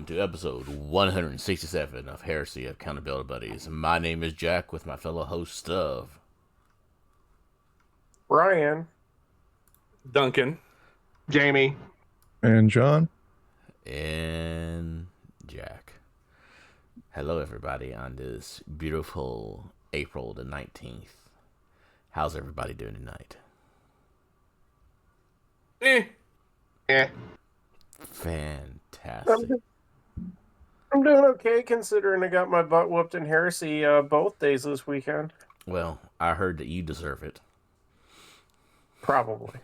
to episode 167 of Heresy Accountability Buddies. My name is Jack with my fellow hosts of Ryan, Duncan, Jamie, and John, and Jack. Hello everybody on this beautiful April the 19th. How's everybody doing tonight? Fantastic. I'm doing okay considering I got my butt whooped in Heresy both days this weekend. Well, I heard that you deserve it. Probably.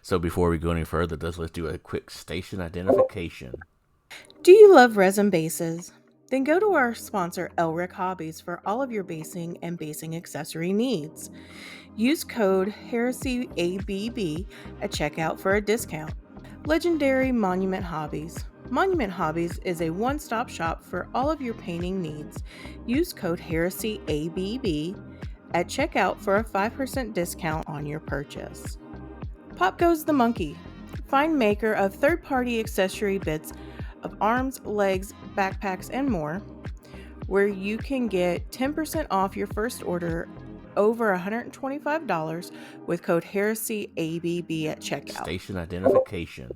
So before we go any further, let's do a quick station identification. Do you love resin bases? Then go to our sponsor, Elric Hobbies, for all of your basing and basing accessory needs. Use code HERESYABB at checkout for a discount. Legendary Monument Hobbies. Monument Hobbies is a one-stop shop for all of your painting needs. Use code HERESYABB at checkout for a 5% discount on your purchase. Pop Goes the Monkey. Find maker of third-party accessory bits of arms, legs, backpacks, and more, where you can get 10% off your first order over $125 with code HERESYABB at checkout. Station identification.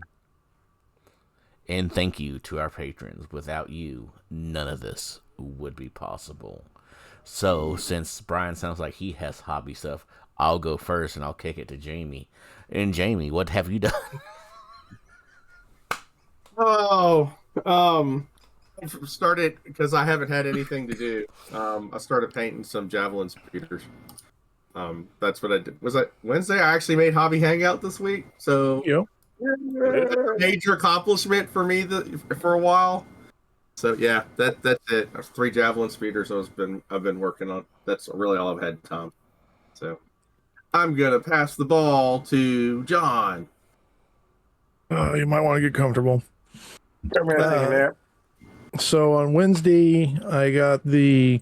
And thank you to our patrons. Without you, none of this would be possible. So, since Brian sounds like he has hobby stuff, I'll go first and I'll kick it to Jamie. And Jamie, what have you done? I've started because I haven't had anything to do. I started painting some javelin speeders. That's what I did. Was that Wednesday? I actually made Hobby Hangout this week, so it's a major accomplishment for me for a while. So yeah, that's it. That's 3 javelin speeders I've been working on. That's really all I've had time. So I'm gonna pass the ball to John. you might want to get comfortable. Come here, thinking that. So on Wednesday, I got the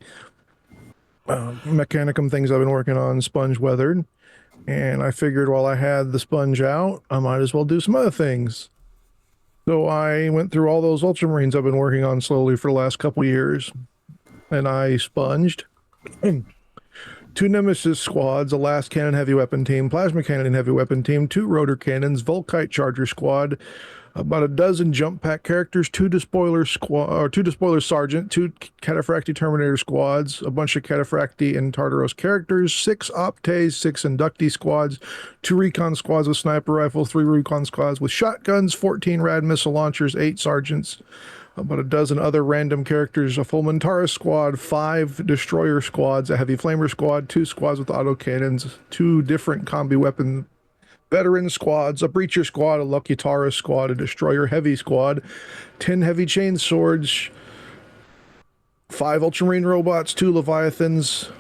Mechanicum things I've been working on sponge weathered, and I figured while I had the sponge out, I might as well do some other things. So I went through all those Ultramarines I've been working on slowly for the last couple years, and I sponged 2 Nemesis squads, a last cannon heavy weapon team, plasma cannon heavy weapon team, 2 rotor cannons, Volkite charger squad, about a dozen jump pack characters, 2 despoiler sergeant, 2 Cataphracti Terminator squads, a bunch of Cataphracti and Tartaros characters, 6 Optes, 6 inductee squads, 2 recon squads with sniper rifles, 3 recon squads with shotguns, 14 rad missile launchers, 8 sergeants, about a dozen other random characters, a full Mantara squad, 5 destroyer squads, a heavy flamer squad, 2 squads with autocannons, 2 different combi weapon veteran squads, a breacher squad, a Lucky Taurus squad, a destroyer heavy squad, 10 heavy chain swords, 5 Ultramarine robots, 2 Leviathans,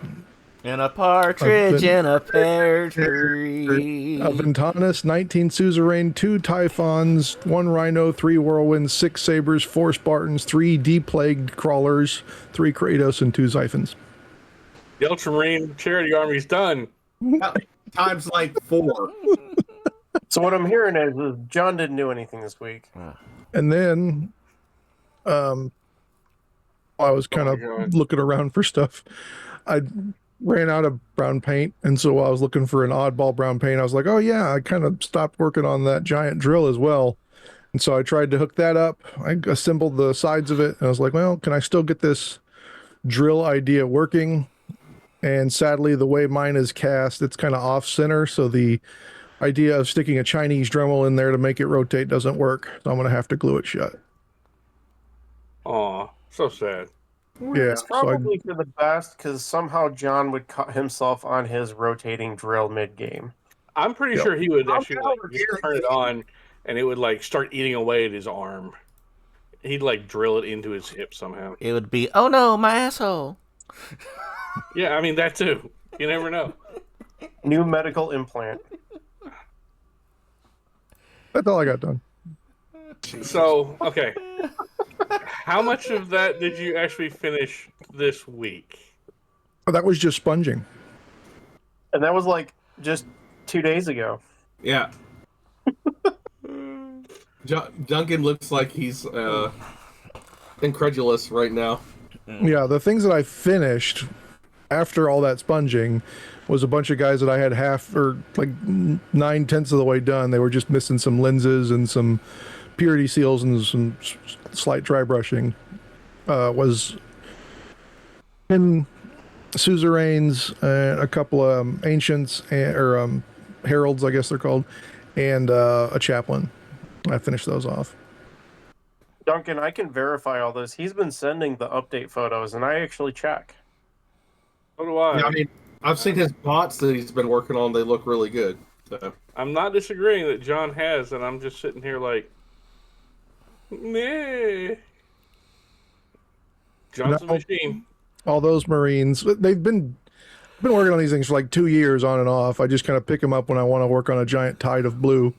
And a partridge in a pear tree. a Ventanus, 19 Suzerain, 2 Typhons, 1 Rhino, 3 Whirlwinds, 6 Sabers, 4 Spartans, 3 Deplagued Crawlers, 3 Kratos, and 2 Xiphons. the Ultramarine Charity Army's done. Times like 4. So what I'm hearing is John didn't do anything this week. And then I was kind of looking around for stuff. I ran out of brown paint, and so I was looking for an oddball brown paint. I was like, oh yeah, I kind of stopped working on that giant drill as well. And so I tried to hook that up. I assembled the sides of it, and I was like, well, can I still get this drill idea working? And sadly, the way mine is cast, it's kind of off center, so the idea of sticking a Chinese Dremel in there to make it rotate doesn't work. So I'm going to have to glue it shut. Aw, so sad. Yeah, It's probably for the best because somehow John would cut himself on his rotating drill mid-game. I'm pretty sure he would actually just turn it on and it would start eating away at his arm. He'd drill it into his hip somehow. It would be, oh no, my asshole. Yeah, I mean that too. You never know. New medical implant. That's all I got done. So, okay. How much of that did you actually finish this week? Oh, that was just sponging. And that was just 2 days ago. Yeah. Duncan looks like he's incredulous right now. Yeah, the things that I finished after all that sponging was a bunch of guys that I had half or like 9/10 of the way done. They were just missing some lenses and some purity seals and some slight dry brushing. Was 10 suzerains, a couple of ancients, or heralds, I guess they're called, and a chaplain. I finished those off. Duncan, I can verify all this. He's been sending the update photos, and I actually check. So do I. Yeah, I mean, I've seen his bots that he's been working on. They look really good. So. I'm not disagreeing that John has, and I'm just sitting here like, meh. John's a machine. All those Marines, they've been working on these things for like 2 years on and off. I just kind of pick them up when I want to work on a giant tide of blue.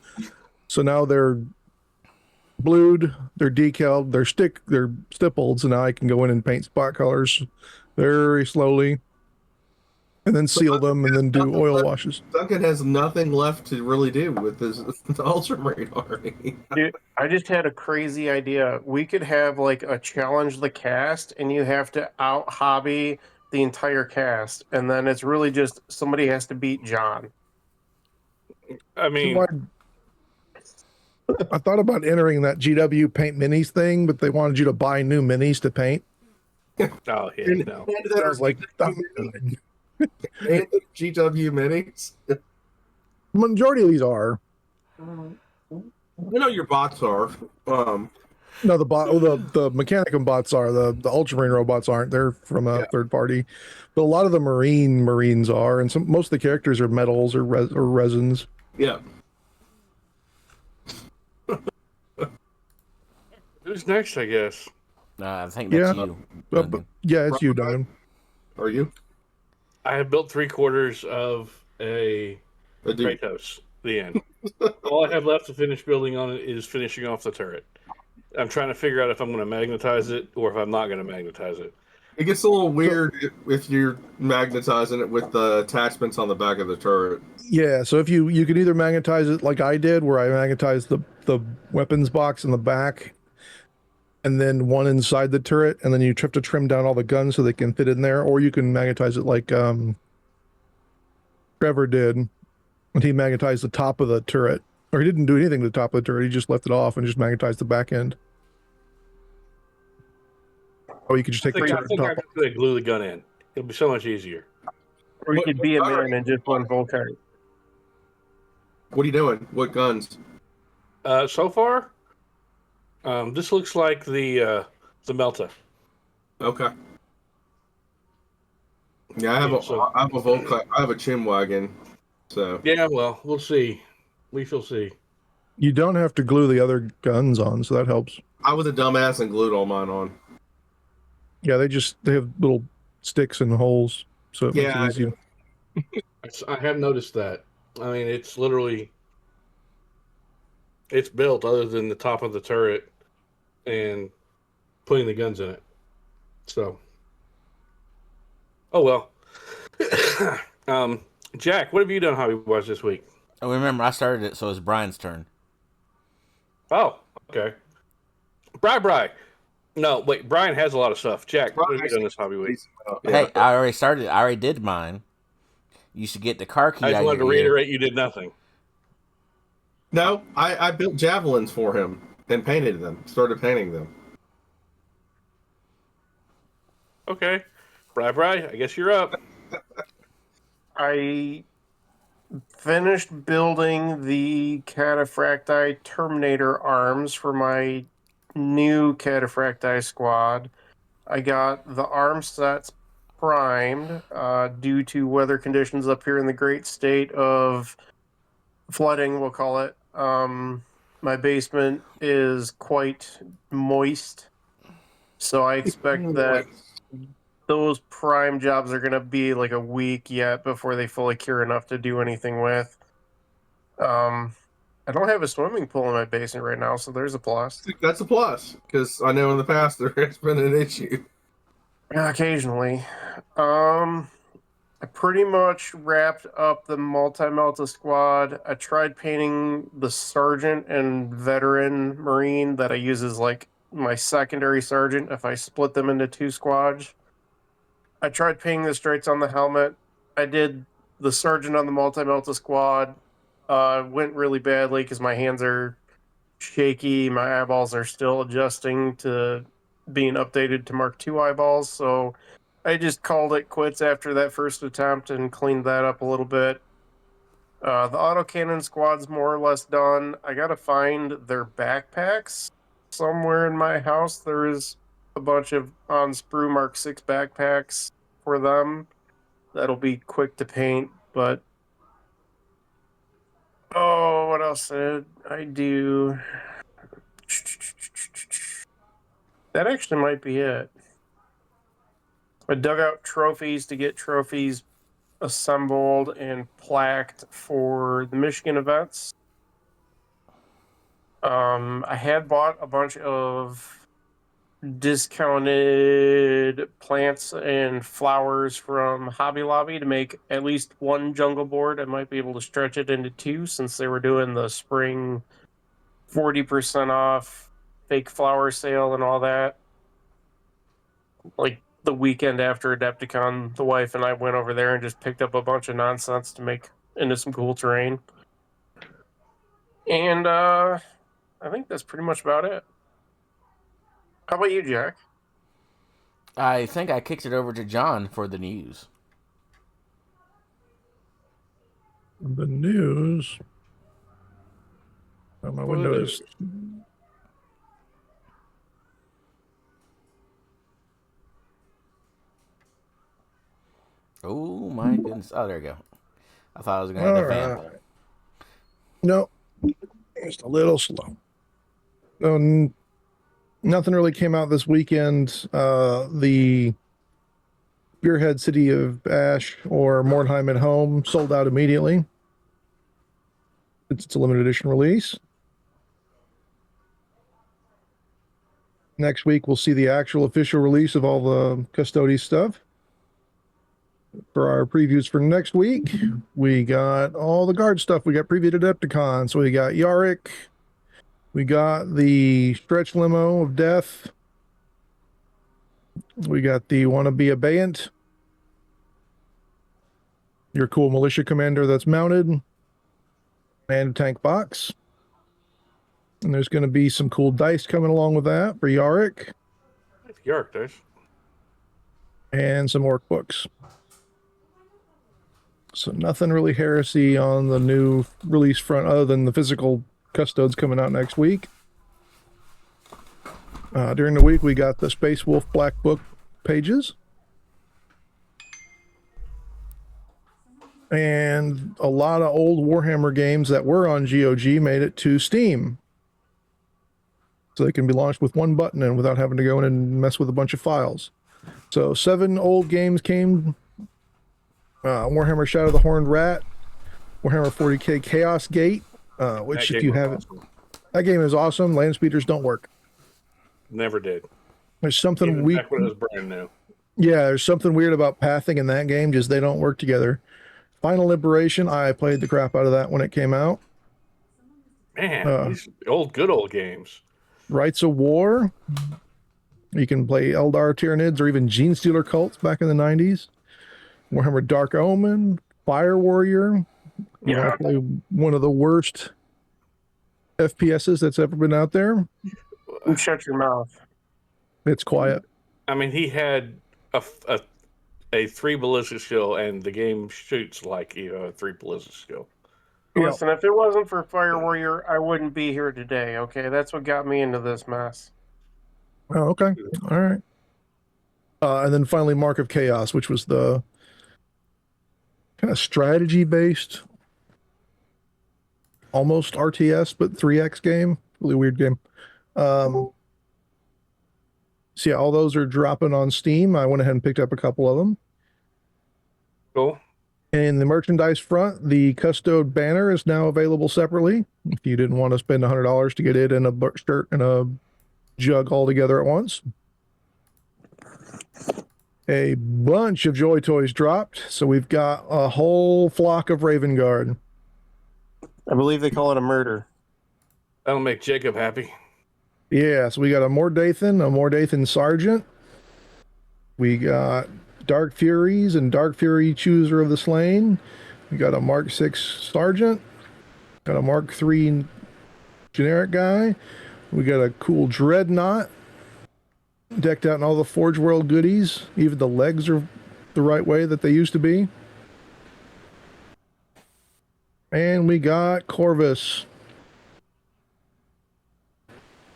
So now they're blued, they're decaled, they're stippled. So now I can go in and paint spot colors very slowly, and then seal them, and then do oil washes. Duncan has nothing left to really do with his Ultramarine army. Dude, I just had a crazy idea. We could have like a challenge the cast, and you have to out hobby the entire cast, and then it's really just somebody has to beat John. I mean, I thought about entering that GW paint minis thing, but they wanted you to buy new minis to paint. oh yeah, no. I was like, GW minis. Majority of these are. You know your bots are. No, the Mechanicum bots are. The Ultramarine robots aren't. They're from a third party, but a lot of the Marines are, and most of the characters are metals or resins. Yeah. Who's next? I guess. I think that's you. Yeah, it's you, Don. Are you? I have built 3/4 of a Kratos. The end. All I have left to finish building on it is finishing off the turret. I'm trying to figure out if I'm going to magnetize it or if I'm not going to magnetize it. It gets a little weird if you're magnetizing it with the attachments on the back of the turret. Yeah, so if you can either magnetize it like I did, where I magnetized the weapons box in the back, and then one inside the turret, and then you have to trim down all the guns so they can fit in there, or you can magnetize it like Trevor did when he magnetized the top of the turret. Or he didn't do anything to the top of the turret, he just left it off and just magnetized the back end. Oh, you could just take the turret I think I'm going to glue the gun in. It'll be so much easier. Or you could be a man and just one full card. What are you doing? What guns? So far, this looks like the Melta. Okay. Yeah, I have a Volca. I have a Chim Wagon. So yeah, well, we'll see. We shall see. You don't have to glue the other guns on, so that helps. I was a dumbass and glued all mine on. Yeah, they have little sticks and holes, so it makes it easy. I have noticed that. I mean, it's literally built other than the top of the turret and putting the guns in it. So, oh well. Jack, what have you done hobby-wise this week? Oh, remember, I started it, so it's Brian's turn. Oh, okay. Bri. No, wait, Brian has a lot of stuff. Jack, what have you done this hobby week? Hey, I already started. I already did mine. You should get the car key. I just wanted to reiterate you did nothing. No, I built javelins for him and painted them. Started painting them. Okay. Bri, I guess you're up. I finished building the Cataphracti Terminator arms for my new Cataphracti squad. I got the arm sets primed due to weather conditions up here in the great state of flooding, we'll call it. My basement is quite moist, so I expect that those prime jobs are going to be like a week yet before they fully cure enough to do anything with. I don't have a swimming pool in my basement right now, so there's a plus. That's a plus, because I know in the past there has been an issue. Occasionally. I pretty much wrapped up the multi-melta squad. I tried painting the sergeant and veteran marine that I use as like my secondary sergeant if I split them into 2 squads. I tried painting the straights on the helmet. I did the sergeant on the multi-melta squad. Went really badly because my hands are shaky. My eyeballs are still adjusting to being updated to Mark II eyeballs. So I just called it quits after that first attempt and cleaned that up a little bit. The autocannon squad's more or less done. I gotta find their backpacks somewhere in my house. There is a bunch of on sprue Mark VI backpacks for them. That'll be quick to paint, but oh, what else did I do? That actually might be it. I dug out trophies to get trophies assembled and plaqued for the Michigan events. I had bought a bunch of discounted plants and flowers from Hobby Lobby to make at least 1 jungle board. I might be able to stretch it into 2 since they were doing the spring 40% off fake flower sale and all that. Like the weekend after Adepticon, the wife and I went over there and just picked up a bunch of nonsense to make into some cool terrain. And I think that's pretty much about it. How about you, Jack? I think I kicked it over to John for the news. The news. Oh, my window is. Oh my goodness! Oh, there you go. I thought I was going to have the vamp. No, just a little slow. Nothing really came out this weekend. The Spearhead City of Ash or Mordheim at Home sold out immediately. It's a limited edition release. Next week, we'll see the actual official release of all the Custodes stuff. For our previews for next week, we got all the guard stuff. We got previewed Adepticon. So we got Yarick. We got the stretch limo of death. We got the wannabe abeyant. Your cool militia commander that's mounted. And a tank box. And there's going to be some cool dice coming along with that for Yarick. Yarick dice. And some orc books. So nothing really heresy on the new release front other than the physical Custodes coming out next week. During the week, we got the Space Wolf Black Book pages. And a lot of old Warhammer games that were on GOG made it to Steam. So they can be launched with one button and without having to go in and mess with a bunch of files. So 7 old games came. Warhammer Shadow of the Horned Rat, Warhammer 40k Chaos Gate, which if you haven't, that game is awesome. Land speeders don't work. Never did. There's something Even weird. back when it was brand new. Yeah, there's something weird about pathing in that game. Just they don't work together. Final Liberation, I played the crap out of that when it came out. Man, these good old games. Rights of War. You can play Eldar Tyranids or even Gene Stealer cults back in the 90s. Warhammer Dark Omen, Fire Warrior. Yeah. One of the worst FPSs that's ever been out there. Shut your mouth. It's quiet. I mean, he had a 3 ballistic skill, and the game shoots like a 3 ballistic skill. Listen, if it wasn't for Fire Warrior, I wouldn't be here today, okay? That's what got me into this mess. Oh, okay. All right. And then finally, Mark of Chaos, which was the kind of strategy-based, almost RTS, but 3X game. Really weird game. So yeah, all those are dropping on Steam. I went ahead and picked up a couple of them. Cool. In the merchandise front, the Custode banner is now available separately. If you didn't want to spend $100 to get it in a shirt and a jug all together at once. A bunch of Joy Toys dropped, so we've got a whole flock of Raven Guard. I believe they call it a murder. That'll make Jacob happy. Yeah, so we got a Mordathan Sergeant. We got Dark Furies and Dark Fury Chooser of the Slain. We got a Mark 6 Sergeant. Got a Mark 3 generic guy. We got a cool Dreadnought. Decked out in all the Forge World goodies. Even the legs are the right way that they used to be. And we got Corvus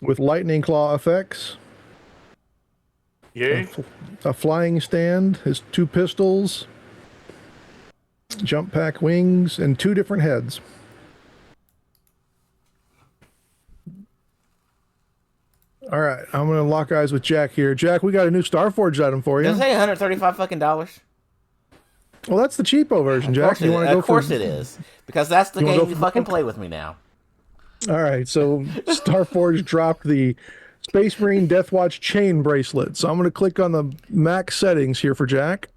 with Lightning Claw effects. Yay. A flying stand, his 2 pistols, jump pack wings, and 2 different heads. All right, I'm going to lock eyes with Jack here. Jack, we got a new Starforged item for you. Does it say $135 fucking dollars? Well, that's the cheapo version, Jack. You want to go of course it is. Because that's the game you fucking play with me now. All right, so Starforged dropped the Space Marine Deathwatch chain bracelet. So I'm going to click on the max settings here for Jack.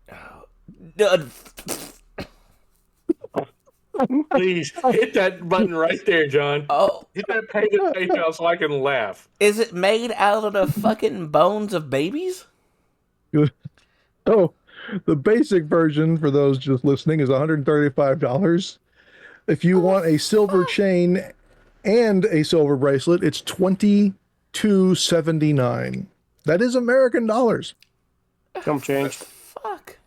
Please hit that button right there, John. Oh, hit that PayPal so I can laugh. Is it made out of the fucking bones of babies? Oh, the basic version for those just listening is $135. If you want a silver chain and a silver bracelet, it's $22.79. That is American dollars. Come change. Fuck.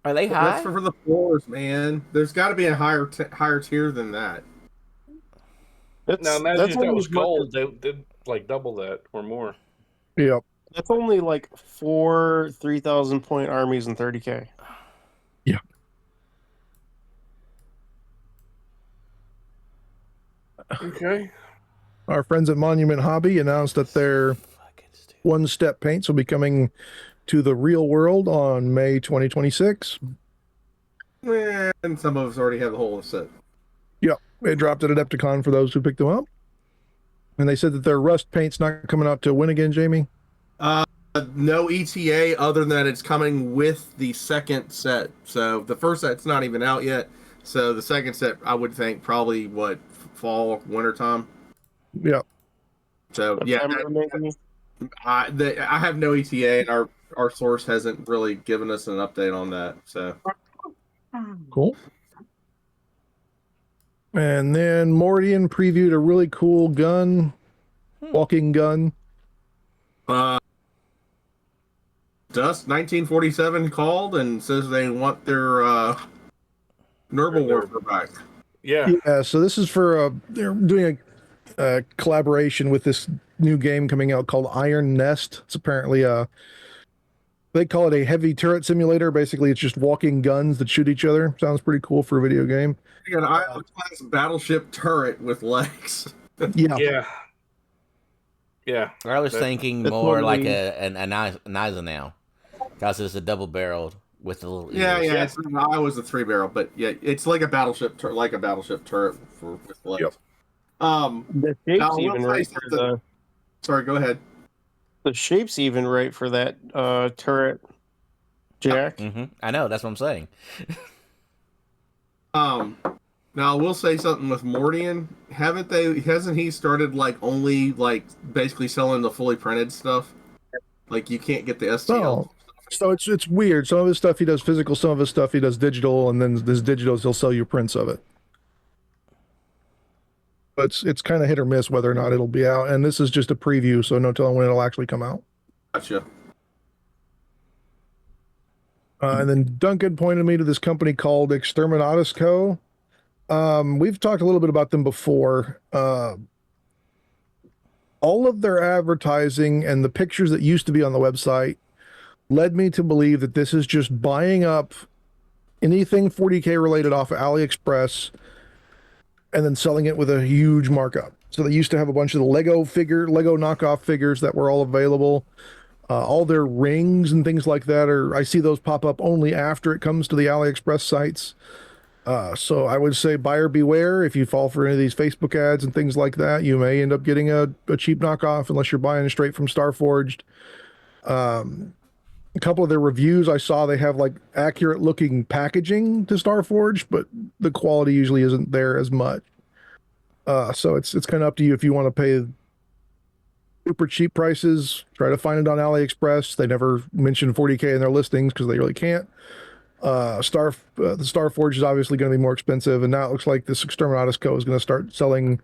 Are they high? That's for the floors, man. There's got to be a higher tier than that. Now imagine if that was gold, they'd like double that or more. Yep. That's only like 4 3,000 point armies and 30K. Yeah. Okay. Our friends at Monument Hobby announced that their one-step paints will be coming to the real world on May 2026. And some of us already have the whole set. Yep. They dropped it at Adepticon for those who picked them up. And they said that their rust paint's not coming out to when again, Jamie? No ETA other than that it's coming with the second set. So the first set's not even out yet. So the second set, I would think probably fall, winter time. Yep. So yeah, I have no ETA, and our source hasn't really given us an update on that. So cool. And then Mordian previewed a really cool gun, walking gun. Dust 1947 called and says they want their Nurgle Warfare back. Yeah. Yeah. So this is for they're doing a collaboration with this new game coming out called Iron Nest. It's apparently they call it a heavy turret simulator. Basically, it's just walking guns that shoot each other. Sounds pretty cool for a video game. An Iron-class battleship turret with legs. Yeah. Yeah. I was thinking more like an Eisenhower. Because it's a double-barreled with a little... Yeah. I was a 3-barrel, but yeah, it's like a battleship turret with legs. Yep. The shape's even right for Sorry, go ahead. The shape's even right for that turret, Jack. Mm-hmm. I know, that's what I'm saying. Now I will say something with Mordian. Hasn't he started only basically selling the fully printed stuff? Like you can't get the STL. Oh. So it's weird. Some of his stuff he does physical, some of his stuff he does digital, and then his digitals he'll sell you prints of it. But it's kind of hit or miss whether or not it'll be out. And this is just a preview, so no telling when it'll actually come out. Gotcha. And then Duncan pointed me to this company called Exterminatus Co. We've talked a little bit about them before. All of their advertising and the pictures that used to be on the website led me to believe that this is just buying up anything 40K related off of AliExpress and then selling it with a huge markup. So they used to have a bunch of the Lego knockoff figures that were all available. All their rings and things like that I see those pop up only after it comes to the AliExpress sites. So I would say buyer beware. If you fall for any of these Facebook ads and things like that, you may end up getting a cheap knockoff unless you're buying straight from Starforged. A couple of their reviews I saw, they have like accurate looking packaging to Starforged, but the quality usually isn't there as much. So it's kind of up to you if you want to pay super cheap prices. Try to find it on AliExpress. They never mention 40K in their listings because they really can't. The Starforged is obviously going to be more expensive, and now it looks like this Exterminatus Co. is going to start selling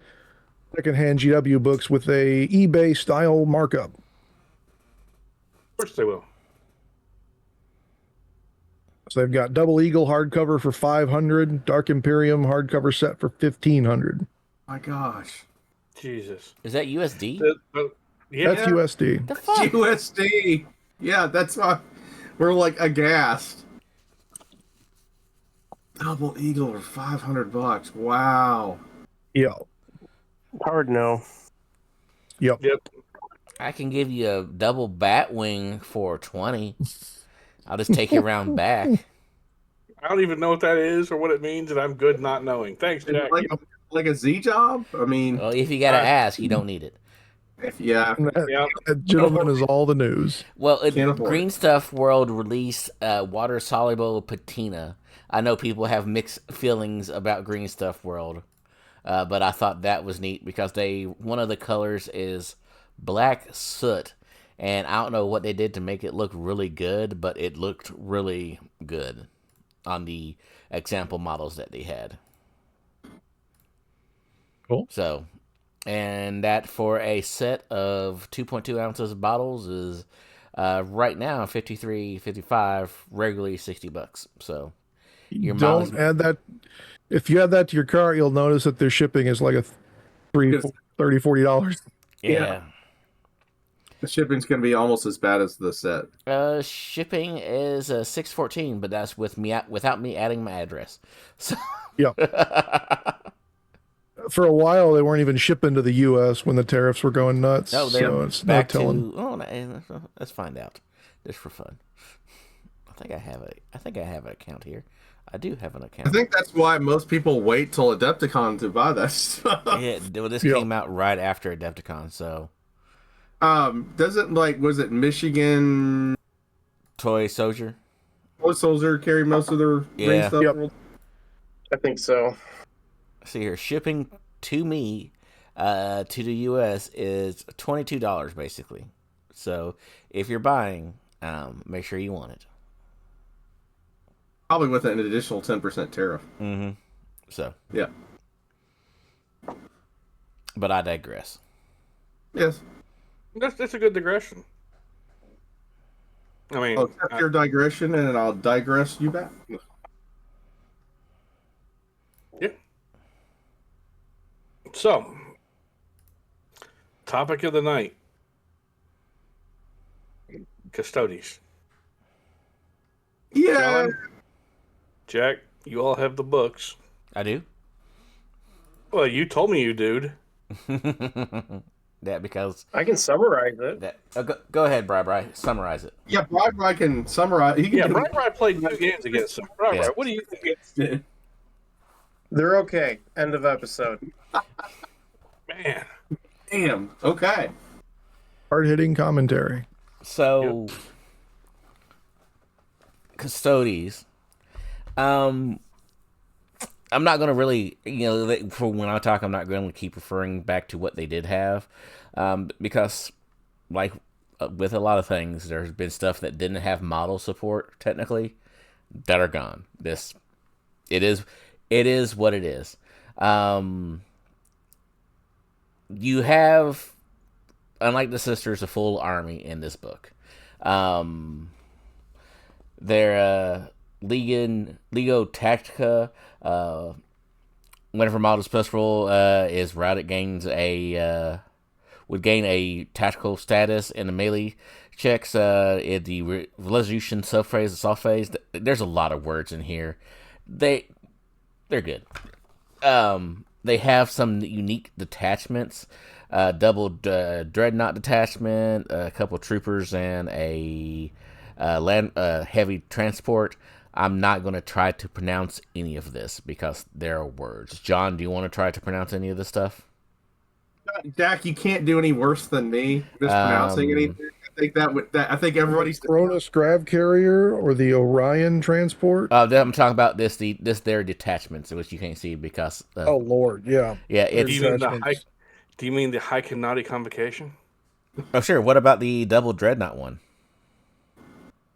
secondhand GW books with a eBay style markup. Of course they will. So they've got Double Eagle hardcover for $500, Dark Imperium hardcover set for $1,500. My gosh. Jesus. Is that USD? Yeah. That's USD. The fuck? USD. Yeah, that's why we're like aghast. Double Eagle for $500. Wow. Yeah. Hard no. Yep. I can give you a double Batwing for 20. I'll just take you around back. I don't even know what that is or what it means, and I'm good not knowing. Thanks, Jack. Like a Z job? I mean, Well, if you gotta ask, you don't need it. yeah. That gentleman is all the news. Well, Can't afford Green Stuff World released water soluble patina. I know people have mixed feelings about Green Stuff World, but I thought that was neat because one of the colors is black soot, and I don't know what they did to make it look really good, but it looked really good on the example models that they had. Cool. So, and that for a set of 2.2 ounces bottles is right now $53.55, regularly $60. So your Don't add that. If you add that to your cart, you'll notice that their shipping is like a $30-$40. yeah. The shipping's going to be almost as bad as the set. Shipping is $6.14, but that's without me adding my address. So Yeah. For a while, they weren't even shipping to the U.S. when the tariffs were going nuts. no, they're so it's back no telling. to. Oh, no, let's find out, just for fun. I think I have an account here. I do have an account. I think that's why most people wait till Adepticon to buy that stuff. Yeah, well, this came out right after Adepticon, so. Was it Michigan Toy Soldier? Toy Soldier carry most of their Green Stuff? Yep. I think so. See here, shipping to me, to the U.S. is $22 basically. So if you're buying, make sure you want it. Probably with an additional 10% tariff. Mm-hmm. So Yeah. but I digress. Yes. That's a good digression. I mean, I'll accept your digression and I'll digress you back. yeah. So, topic of the night: Custodes. Yeah. John, Jack, you all have the books. I do. Well, you told me you dude. That because I can summarize it. that. Go ahead, Bri. Summarize it. Yeah, Bri can summarize. He can Yeah, do- Bri played 2 games against him. Bri, Yeah. what do you think? They're okay. End of episode. Man, Damn. Okay. Hard-hitting commentary. So, Custodes. I'm not going to really, for when I talk, I'm not going to keep referring back to what they did have, because, like, with a lot of things, there's been stuff that didn't have model support, technically, that are gone. It is what it is. You have, unlike the sisters, a full army in this book. They're Lego Tactica. Whenever models plus roll is routed, would gain a tactical status in the melee checks. In the resolution, sub phase, and soft phase. There's a lot of words in here. They're good. They have some unique detachments. Double dreadnought detachment, a couple troopers, and a land heavy transport. I'm not going to try to pronounce any of this because there are words. John, do you want to try to pronounce any of this stuff? Dak, you can't do any worse than me mispronouncing anything. I think everybody's Cronus Grav Carrier or the Orion Transport. I'm talking about this their detachments, which you can't see because. Oh Lord, yeah. Yeah, it's. Do you mean the Hykenati Convocation? Oh sure. What about the double dreadnought one?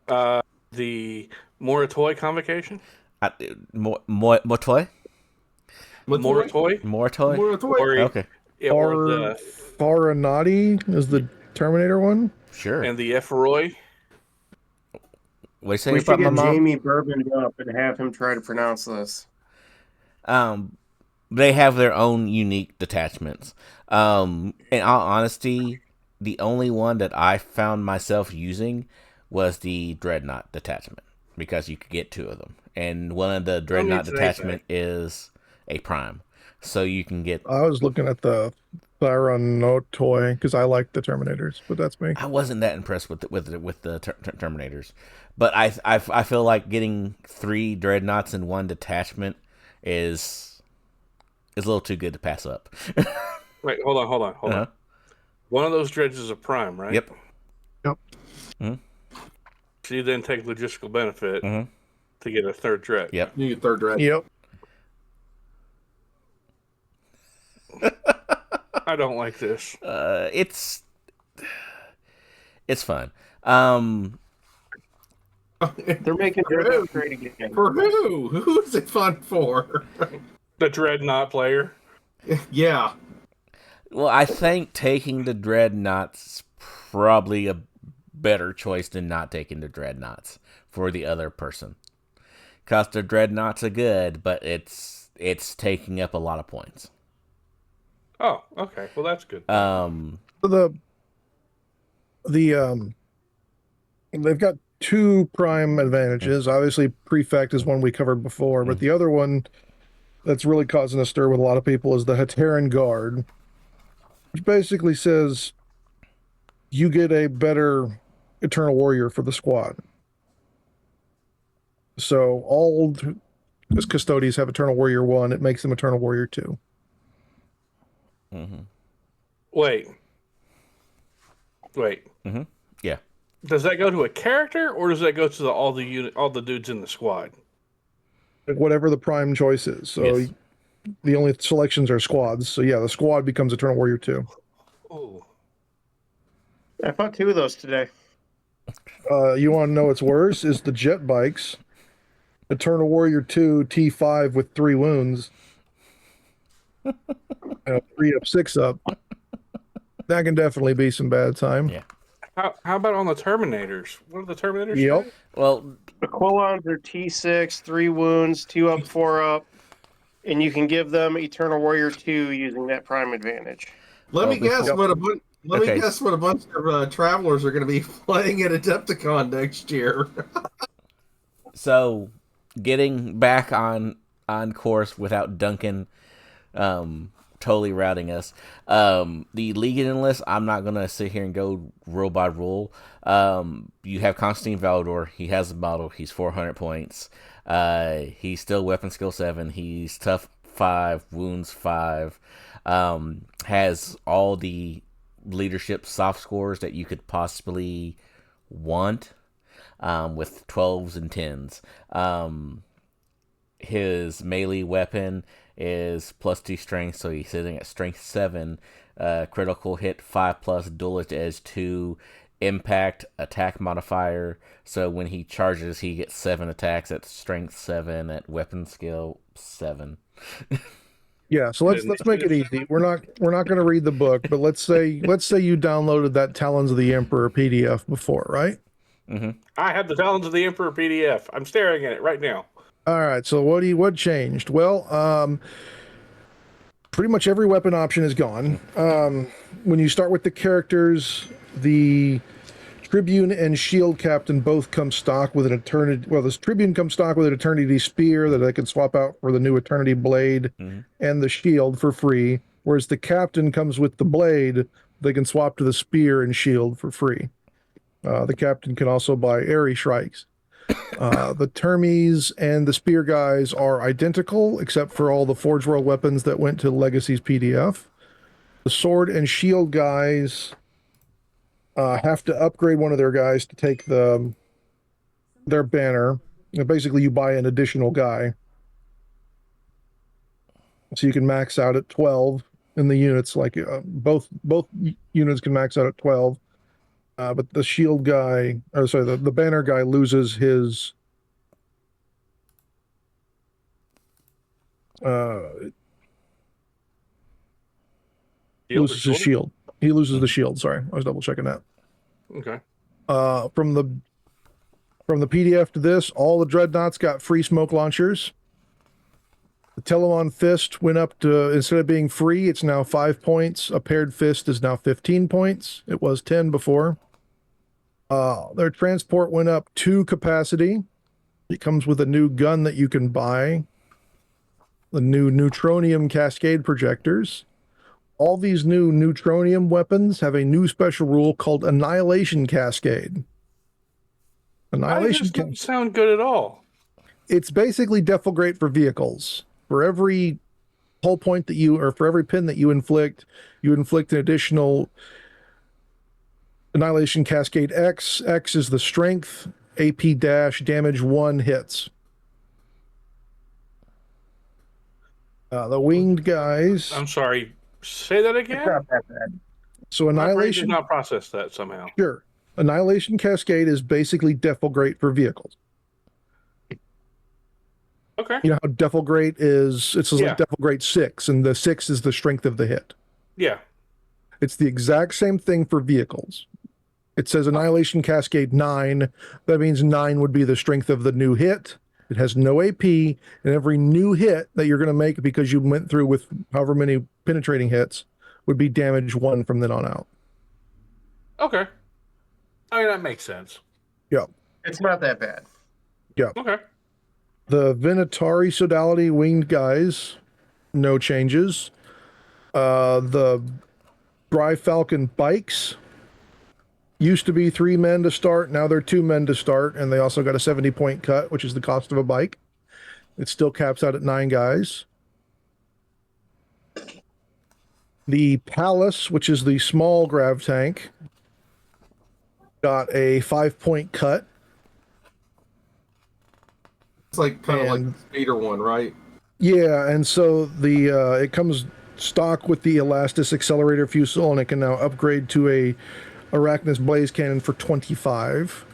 The Moritoi Convocation. Moritoi. Moritoi. Okay. Farinati is the Terminator one. Sure. And the Efroy. What do you say we about should get my mom? Jamie Bourbon up and have him try to pronounce this. They have their own unique detachments. In all honesty, the only one that I found myself using was the Dreadnought detachment because you could get 2 of them, and one of the Dreadnought detachment is a prime, so you can get. I was looking at the Thyron toy because I like the Terminators, but that's me. I wasn't that impressed with the Terminators, but I feel like getting 3 Dreadnoughts in one detachment is a little too good to pass up. Wait, hold on. One of those dreads is a prime, right? Yep. Mm-hmm. So you then take logistical benefit to get a 3rd dread. Yep. You get 3rd dread. Yep. I don't like this. It's fun. They're making Dreadnought great again. For who? Who's it fun for? The Dreadnought player. Yeah. Well, I think taking the Dreadnoughts probably a better choice than not taking the Dreadnoughts for the other person. Because the Dreadnoughts are good, but it's taking up a lot of points. Oh, okay. Well, that's good. They've got 2 prime advantages. Obviously, Prefect is one we covered before, but the other one that's really causing a stir with a lot of people is the Heteran Guard, which basically says you get a better Eternal Warrior for the squad. So all Custodes have Eternal Warrior 1. It makes them Eternal Warrior 2. Mm-hmm. Wait. Mm-hmm. Yeah. Does that go to a character, or does that go to all the dudes in the squad? Whatever the prime choice is. So yes. The only selections are squads. So yeah, the squad becomes Eternal Warrior 2. Oh. I fought 2 of those today. You want to know what's worse? Is the jet bikes. Eternal Warrior 2 T5 with 3 wounds. 3 up, 6 up. That can definitely be some bad time. Yeah. How about on the Terminators? What are the Terminators? Yep. Well, the Quillons are T6, 3 wounds, 2 up, 4 up, and you can give them Eternal Warrior 2 using that prime advantage. Let me guess what a bunch of travelers are going to be playing at Adepticon next year. So, getting back on course without Duncan totally routing us. The Legion list, I'm not going to sit here and go rule by rule. You have Constantine Valdor. He has a model. He's 400 points. He's still weapon skill 7. He's tough 5, wounds 5. Has all the leadership soft scores that you could possibly want, with 12s and 10s. His melee weapon is +2 strength, so he's sitting at strength 7. Critical hit 5+, duelist edge 2, impact attack modifier. So when he charges, he gets 7 attacks at strength 7 at weapon skill 7. Yeah, so let's make it easy. We're not going to read the book, but let's say you downloaded that Talons of the Emperor PDF before, right? Mm-hmm. I have the Talons of the Emperor PDF. I'm staring at it right now. All right, so what changed? Well, pretty much every weapon option is gone. When you start with the characters, the Tribune and Shield Captain both come stock with an Eternity. Well, this Tribune comes stock with an Eternity Spear that they can swap out for the new Eternity Blade and the Shield for free. Whereas the Captain comes with the Blade, they can swap to the Spear and Shield for free. The Captain can also buy Airy Shrikes. The Termies and the Spear guys are identical, except for all the Forge World weapons that went to Legacy's PDF. The Sword and Shield guys have to upgrade one of their guys to take their banner. Basically, you buy an additional guy. So you can max out at 12 in the units. Like both units can max out at 12. But the shield guy, or sorry, the banner guy loses his loses his shield. He loses the shield. Sorry, I was double checking that. Okay. From the PDF to this, all the dreadnoughts got free smoke launchers. The Telemon Fist went up to, instead of being free, it's now 5 points. A paired fist is now 15 points. It was 10 before. Their transport went up 2 capacity. It comes with a new gun that you can buy. The new neutronium cascade projectors. All these new neutronium weapons have a new special rule called Annihilation Cascade. Annihilation doesn't sound good at all. It's basically defilgrate for vehicles. For every hull point that for every pin that you inflict an additional Annihilation Cascade X. X is the strength. AP dash damage 1 hits. The winged guys. I'm sorry. Say that again. It's not that bad. So Annihilation did not process that somehow. Sure. Annihilation Cascade is basically defilgrate for vehicles. Okay. You know how defilgrate is? It's like defilgrate 6, and the 6 is the strength of the hit. Yeah. It's the exact same thing for vehicles. It says Annihilation Cascade 9. That means 9 would be the strength of the new hit. It has no AP, and every new hit that you're going to make because you went through with however many penetrating hits would be damage 1 from then on out. Okay. I mean, that makes sense. Yeah. It's not that bad. Yeah. Okay. The Venatari Sodality winged guys, no changes. The Dry Falcon bikes used to be 3 men to start. Now they're 2 men to start, and they also got a 70-point cut, which is the cost of a bike. It still caps out at 9 guys. The Palace, which is the small grav tank, got a 5-point cut. It's like kind of like the speeder one, right? Yeah, and so the it comes stock with the Elastis accelerator fusil, and it can now upgrade to a Arachnus blaze cannon for 25.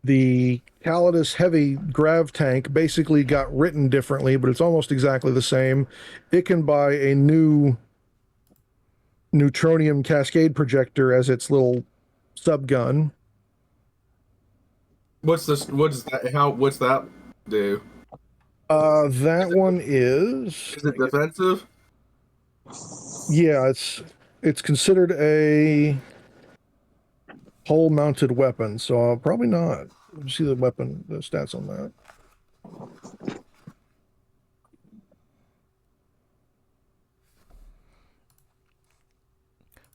The Calidus heavy grav tank basically got written differently, but it's almost exactly the same. It can buy a new neutronium cascade projector as its little subgun. What's that? What's that do? That one is it defensive? Yeah, it's considered a hull mounted weapon, so probably not. Let me see the stats on that.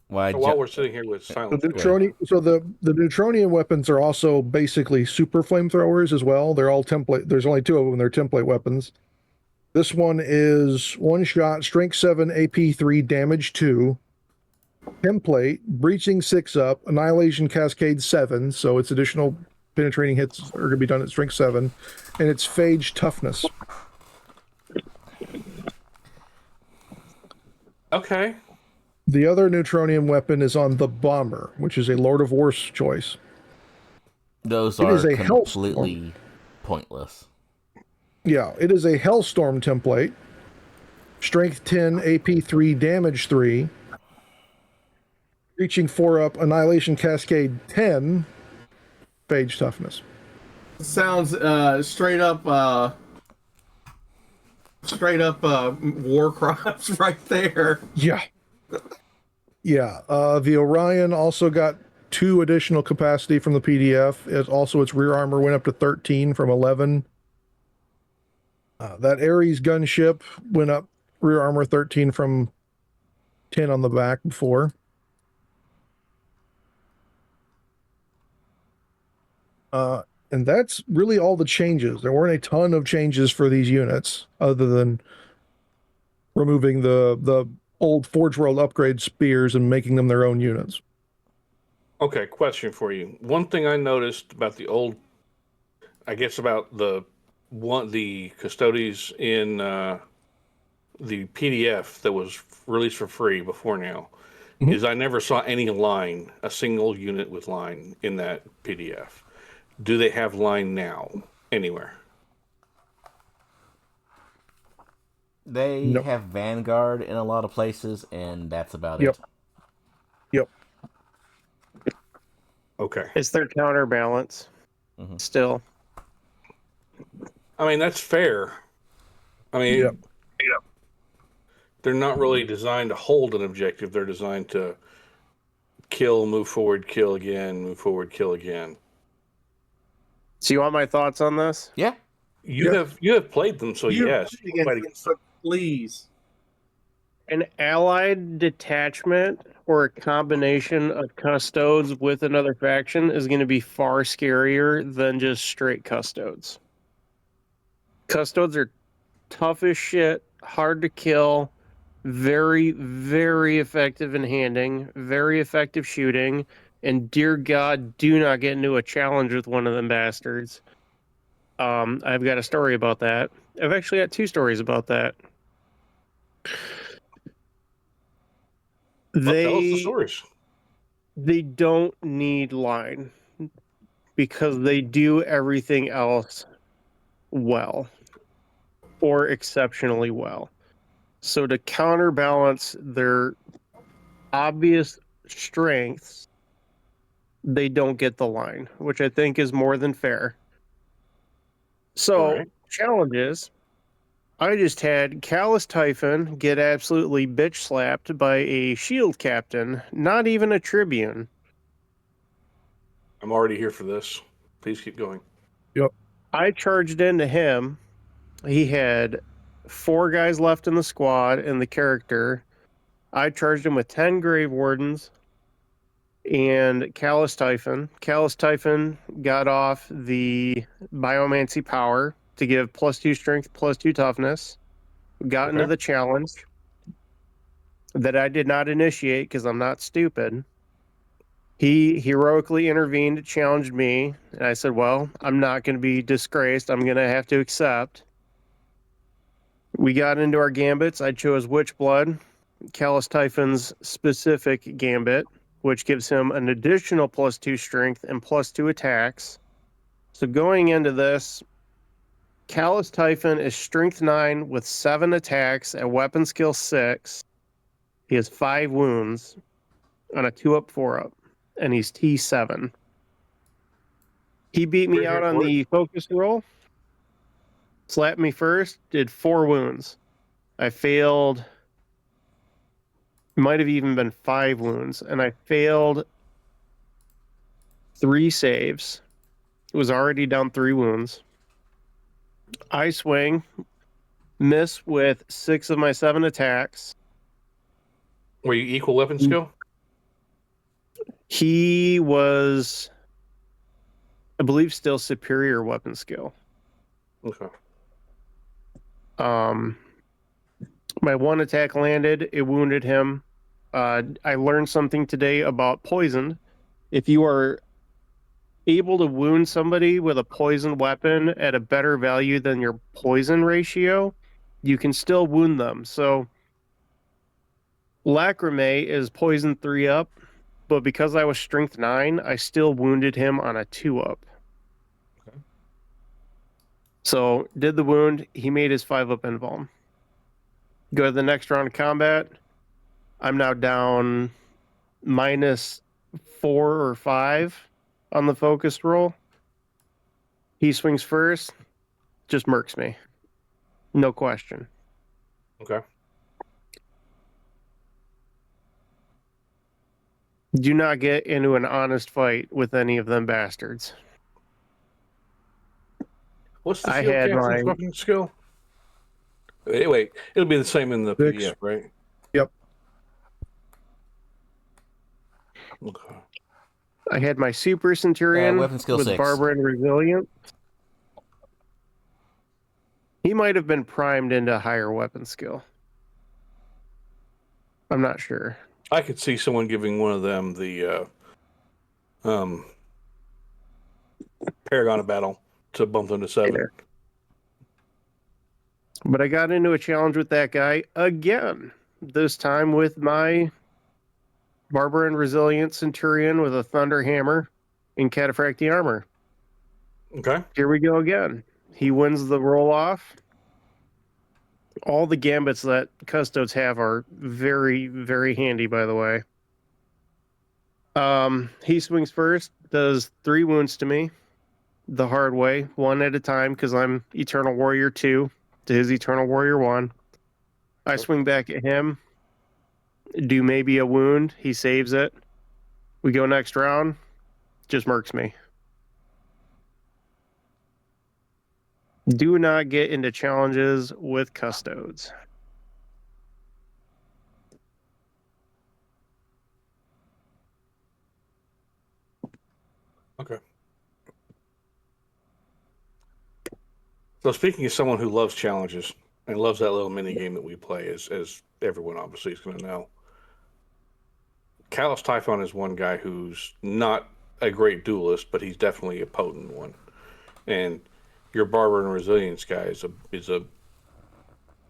While we're sitting here with silence, the neutronium weapons are also basically super flamethrowers as well. They're all template. There's only 2 of them. They're template weapons. This one is 1 shot, strength 7, AP 3, damage 2. Template, breaching 6 up, annihilation cascade 7. So its additional penetrating hits are going to be done at strength 7, and it's phage toughness. Okay. The other neutronium weapon is on the bomber, which is a Lord of War's choice. Those are completely pointless. Yeah, it is a Hellstorm template. Strength 10, AP 3, damage 3. Reaching 4 up, Annihilation Cascade 10, phage toughness. Sounds straight up war crimes right there. Yeah. Yeah. The Orion also got 2 additional capacity from the PDF. Its rear armor went up to 13 from 11. That Ares gunship went up rear armor 13 from 10 on the back before. And that's really all the changes. There weren't a ton of changes for these units other than removing the old Forge World upgrade spears and making them their own units. Okay, question for you. One thing I noticed about the old, I guess about the Custodes in the PDF that was released for free before now, is I never saw any line, a single unit with line in that PDF. Do they have line now anywhere? They have Vanguard in a lot of places, and that's about it. Yep. Okay. It's their counterbalance still. I mean, that's fair. I mean, they're not really designed to hold an objective. They're designed to kill, move forward, kill again, move forward, kill again. So you want my thoughts on this? Yeah. You have played them, so yes. Please. An allied detachment or a combination of Custodes with another faction is going to be far scarier than just straight Custodes. Custodes are tough as shit, hard to kill, very, very effective in handing, very effective shooting, and dear God, do not get into a challenge with one of them bastards. I've got a story about that. I've actually got 2 stories about that. Tell us the stories. They don't need line because they do everything else well or exceptionally well. So to counterbalance their obvious strengths, they don't get the line, which I think is more than fair. So, challenges. I just had Callous Typhon get absolutely bitch slapped by a shield captain, not even a tribune. I'm already here for this. Please keep going. Yep. I charged into him. He had 4 guys left in the squad and the character. I charged him with 10 Grave Wardens and Callous Typhon. Callous Typhon got off the Biomancy power to give +2 strength, +2 toughness. Got into the challenge that I did not initiate because I'm not stupid. He heroically intervened, challenged me, and I said, well, I'm not going to be disgraced. I'm going to have to accept. We got into our gambits. I chose Witchblood, Callous Typhon's specific gambit, which gives him an additional +2 strength and +2 attacks. So going into this, Callous Typhon is strength 9 with 7 attacks at weapon skill 6. He has 5 wounds on a 2-up, 4-up, and he's T7. He beat me out on the focus roll, slapped me first, did 4 wounds. I failed, might have even been 5 wounds, and I failed 3 saves. It was already down 3 wounds. I swing, miss with 6 of my 7 attacks. Were you equal weapon skill? He was, I believe, still superior weapon skill. Okay. My 1 attack landed. It wounded him. I learned something today about poisoned. If you are able to wound somebody with a poison weapon at a better value than your poison ratio, you can still wound them. So Lacrimae is poison 3-up, but because I was strength 9, I still wounded him on a 2-up. Okay. So did the wound. He made his 5-up invuln. Go to the next round of combat. I'm now down -4 or 5 on the focus roll. He swings first, just murks me. No question. Okay. Do not get into an honest fight with any of them bastards. What's the I shield had captain's my- weapon skill? Anyway, it'll be the same in the 6. PDF, right? Yep. Okay. I had my Super Centurion weapon skill with 6. Barber and Resilience. He might have been primed into higher weapon skill. I'm not sure. I could see someone giving one of them the Paragon of Battle to bump them to 7. Yeah. But I got into a challenge with that guy again. This time with my Barber and Resilient Centurion with a Thunder Hammer and Cataphractii Armor. Okay. Here we go again. He wins the roll-off. All the gambits that Custodes have are very, very handy, by the way. He swings first, does 3 wounds to me the hard way, 1 at a time, because I'm Eternal Warrior 2 to his Eternal Warrior 1. I swing back at him, do maybe a wound. He saves it. We go next round, just murks me. Do not get into challenges with Custodes. Okay. So speaking of someone who loves challenges and loves that little mini game that we play, as everyone obviously is going to know, Callous Typhon is one guy who's not a great duelist, but he's definitely a potent one. And your Barber and Resilience guy is a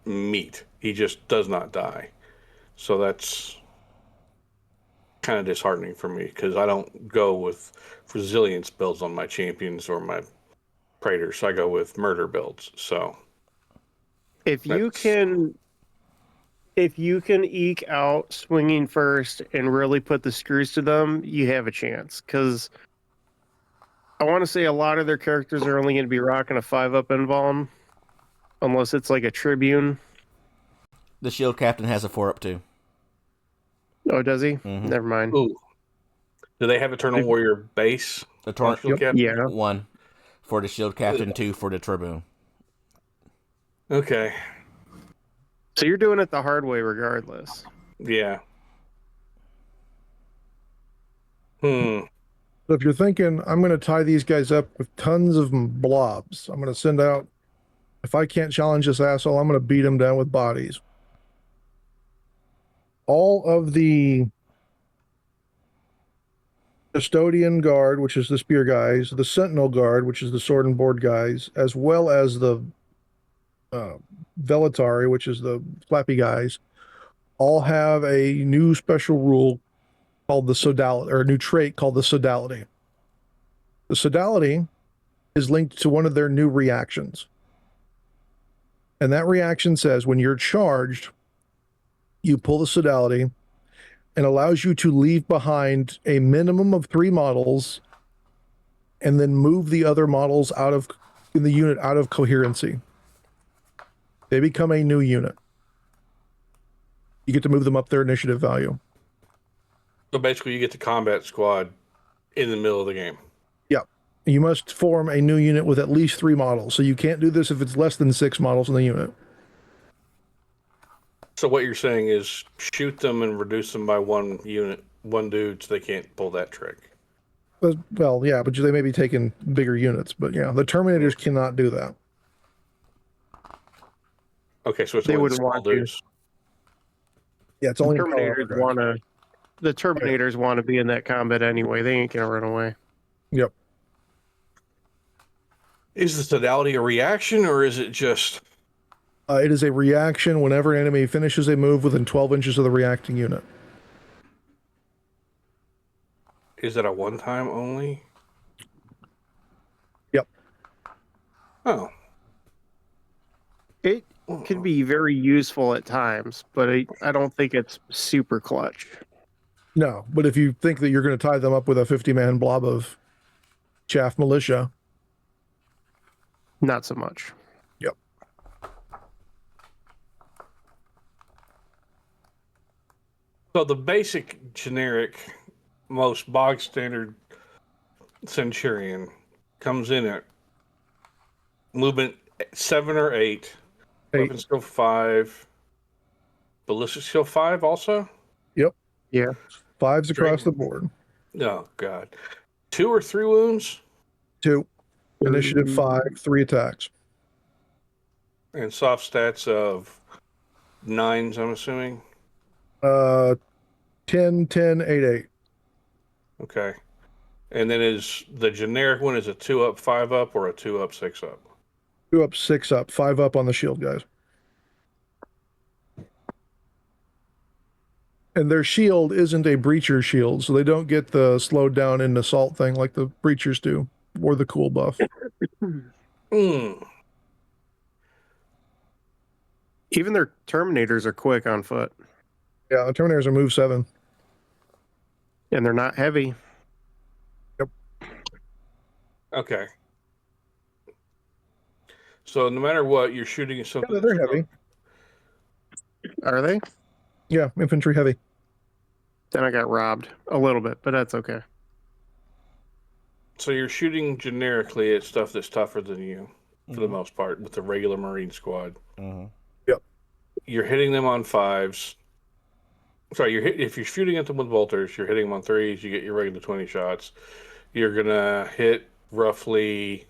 meat. He just does not die. So that's kind of disheartening for me, because I don't go with Resilience builds on my champions or my Praetors. I go with murder builds. So if you can eke out swinging first and really put the screws to them, you have a chance. Because I want to say a lot of their characters are only going to be rocking a 5-up invuln, unless it's like a Tribune. The Shield Captain has a 4-up too. Oh, does he? Mm-hmm. Never mind. Ooh. Do they have Eternal Warrior base? Eternal Shield Captain? Yeah. 1 for the Shield Captain, 2 for the Tribune. Okay. So you're doing it the hard way regardless. Yeah. So if you're thinking, I'm going to tie these guys up with tons of blobs, I'm going to send out, if I can't challenge this asshole, I'm going to beat him down with bodies. All of the Custodian Guard, which is the spear guys, the Sentinel Guard, which is the sword and board guys, as well as the Velatari, which is the flappy guys, all have a new special rule called the Sodality, or a new trait called the Sodality. The Sodality is linked to one of their new reactions. And that reaction says when you're charged, you pull the Sodality and allows you to leave behind a minimum of 3 models and then move the other models in the unit out of coherency. They become a new unit. You get to move them up their initiative value. So basically, you get the combat squad in the middle of the game. Yeah. You must form a new unit with at least 3 models. So you can't do this if it's less than 6 models in the unit. So what you're saying is shoot them and reduce them by 1 unit, 1 dude, so they can't pull that trick. Well, yeah, but they may be taking bigger units. But yeah, the Terminators cannot do that. Okay, so it's They only wouldn't small want to. dudes. Yeah, it's The only Terminators want to be in that combat anyway. They ain't gonna run away. Yep. Is the Sodality a reaction, or is it just... It is a reaction whenever an enemy finishes a move within 12 inches of the reacting unit. Is it a one-time only? Yep. Oh. It could be very useful at times, but I don't think it's super clutch. No, but if you think that you're going to tie them up with a 50-man blob of chaff militia, Not so much. Yep. So the basic, generic, most bog standard Centurion comes in at movement 7 or 8, weapon skill 5, ballistic skill 5 also? Yep. Yeah. 5s across the board. Oh, God. 2 or 3 wounds? 2. Initiative 5, 3 attacks. And soft stats of 9s, I'm assuming? 10, 10, 8, 8. Okay. And then is the generic one is a 2 up, 5 up, or a 2 up, 6 up? 2 up, 6 up, 5 up on the shield, guys. And their shield isn't a breacher shield, so they don't get the slowed down in assault thing like the breachers do, or the cool buff. Even their Terminators are quick on foot. Yeah, the Terminators are move 7. And they're not heavy. Yep. Okay. So no matter what, you're shooting at something. Yeah, they're heavy. Are they? Yeah, infantry heavy. Then I got robbed a little bit, but that's okay. So you're shooting generically at stuff that's tougher than you, for the most part, with the regular Marine squad. Yep. You're hitting them on 5s. Sorry, if you're shooting at them with bolters, you're hitting them on 3s. You get your regular 20 shots. You're gonna hit roughly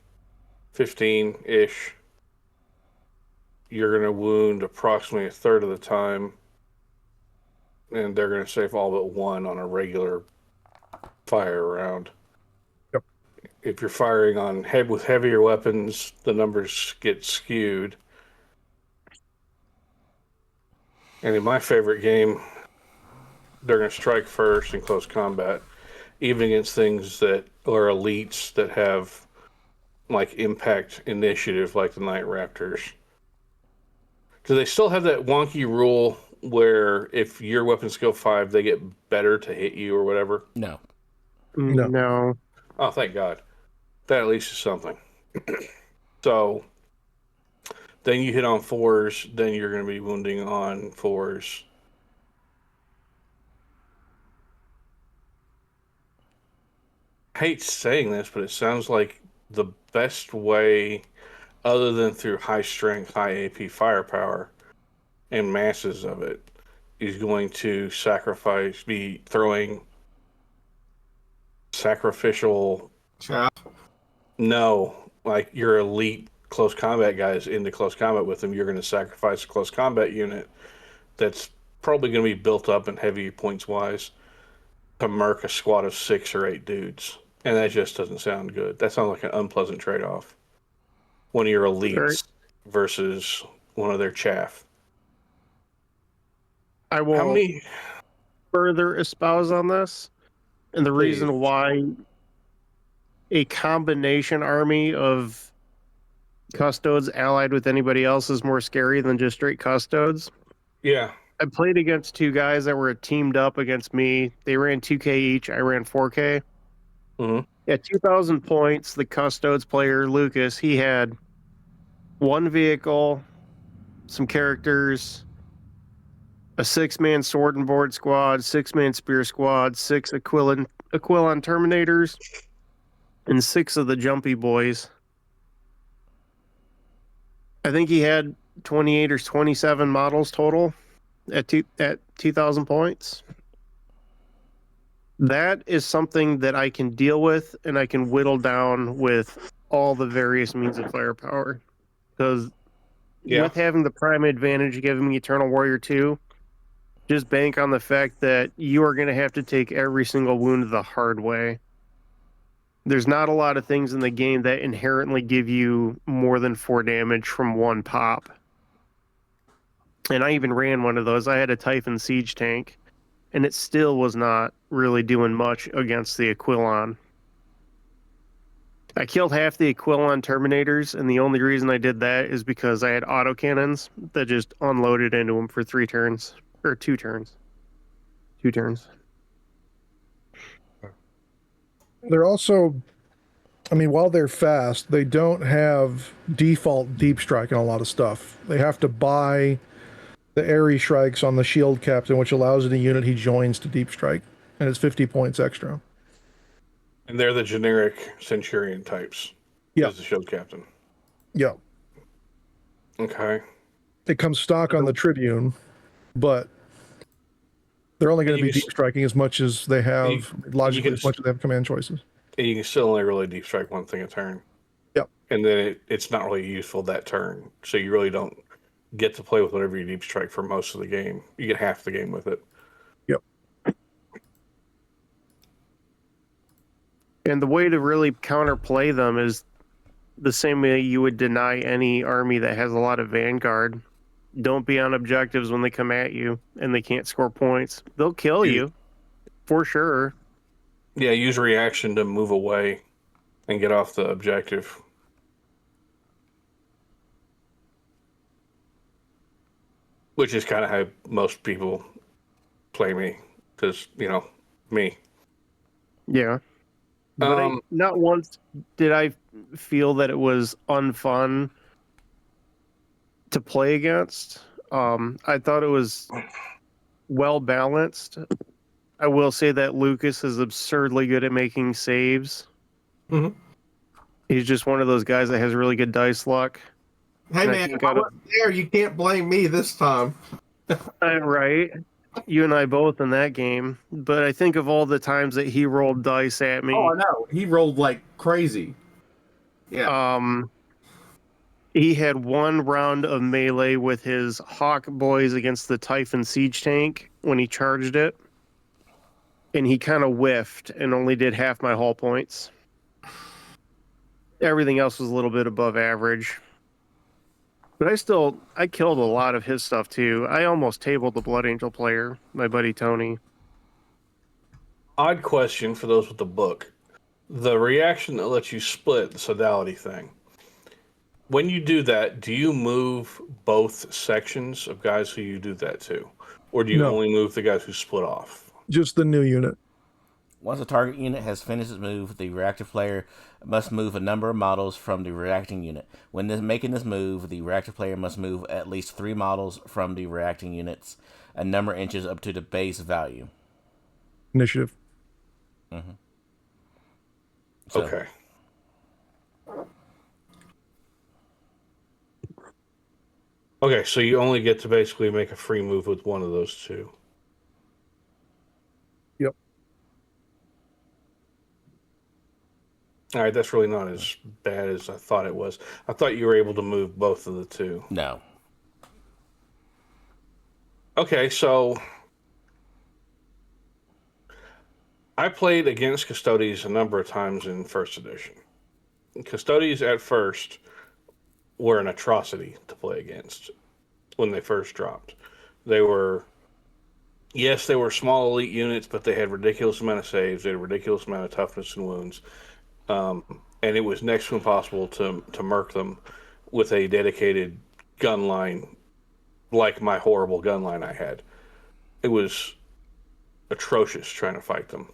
15-ish. You're gonna wound approximately a third of the time. And they're going to save all but 1 on a regular fire round. Yep. If you're firing on with heavier weapons, the numbers get skewed. And in my favorite game, they're going to strike first in close combat, even against things that are elites that have like impact initiative, like the Night Raptors. Do they still have that wonky rule where if your weapon skill 5, they get better to hit you or whatever? No. No. Oh, thank God. That at least is something. So then you hit on 4s, then you're going to be wounding on 4s. I hate saying this, but it sounds like the best way, other than through high strength, high AP firepower, and masses of it, is going to be throwing sacrificial Chaff. No, like your elite close combat guys into close combat with them. You're going to sacrifice a close combat unit that's probably going to be built up and heavy points wise to murk a squad of 6 or 8 dudes, and that just doesn't sound good. That sounds like an unpleasant trade-off. One of your elites versus one of their chaff. I will further espouse on this. And the reason why a combination army of Custodes allied with anybody else is more scary than just straight Custodes. Yeah. I played against 2 guys that were teamed up against me. They ran 2K each. I ran 4K. At 2,000 points, the Custodes player, Lucas, he had 1 vehicle, some characters, a 6-man sword and board squad, 6-man spear squad, 6 Aquilon Terminators, and 6 of the Jumpy Boys. I think he had 28 or 27 models total at 2,000 points. That is something that I can deal with, and I can whittle down with all the various means of firepower. Because with having the prime advantage giving me Eternal Warrior 2, just bank on the fact that you are going to have to take every single wound the hard way. There's not a lot of things in the game that inherently give you more than 4 damage from 1 pop. And I even ran one of those. I had a Typhon Siege tank, and it still was not really doing much against the Aquilon. I killed half the Aquilon Terminators, and the only reason I did that is because I had autocannons that just unloaded into them for 3 turns. Or 2 turns. 2 turns. They're also, I mean, while they're fast, they don't have default deep strike on a lot of stuff. They have to buy the airy strikes on the shield captain, which allows any unit he joins to deep strike, and it's 50 points extra. And they're the generic Centurion types. Yeah. As the shield captain. Yeah. Okay. It comes stock on the Tribune, but They're only going to You be can deep striking as much as they have, logically, can as much as they have command choices. And you can still only really deep strike one thing a turn. Yep. And then it's not really useful that turn. So you really don't get to play with whatever you deep strike for most of the game. You get half the game with it. Yep. And the way to really counterplay them is the same way you would deny any army that has a lot of vanguard. Don't be on objectives when they come at you and they can't score points. They'll kill you, for sure. Yeah, use reaction to move away and get off the objective. Which is kind of how most people play me. Because, me. Yeah. But not once did I feel that it was unfun to play against. I thought it was well balanced. I will say that Lucas is absurdly good at making saves. Mm-hmm. He's just one of those guys that has really good dice luck. Hey, man, if I wasn't there, you can't blame me this time. Right. You and I both in that game. But I think of all the times that he rolled dice at me. Oh, I know. He rolled like crazy. Yeah. He had one round of melee with his Hawk boys against the Typhon siege tank when he charged it. And he kind of whiffed and only did half my hull points. Everything else was a little bit above average. But I killed a lot of his stuff too. I almost tabled the Blood Angel player, my buddy Tony. Odd question for those with the book. The reaction that lets you split the sodality thing. When you do that, do you move both sections of guys who you do that to? Or do you only move the guys who split off? Just the new unit. Once a target unit has finished its move, the reactive player must move a number of models from the reacting unit. When making this move, the reactive player must move at least 3 models from the reacting units, a number of inches up to the base value. Initiative. Mm-hmm. Okay. Okay, so you only get to basically make a free move with one of those two. Yep. All right, that's really not as bad as I thought it was. I thought you were able to move both of the two. No. Okay, so I played against Custodes a number of times in first edition. Custodes at first were an atrocity to play against when they first dropped. They were small elite units, but they had ridiculous amount of saves. They had a ridiculous amount of toughness and wounds. And it was next to impossible to murk them with a dedicated gun line like my horrible gun line I had. It was atrocious trying to fight them.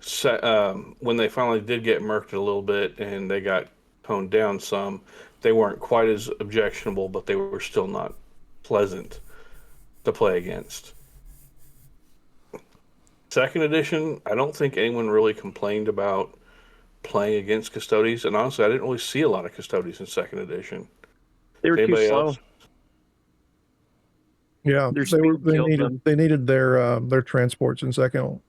So, when they finally did get murked a little bit and they got toned down some, they weren't quite as objectionable, but they were still not pleasant to play against. Second edition, I don't think anyone really complained about playing against Custodes, and honestly, I didn't really see a lot of Custodes in second edition. They were too slow. Else? Yeah, they needed their transports in second.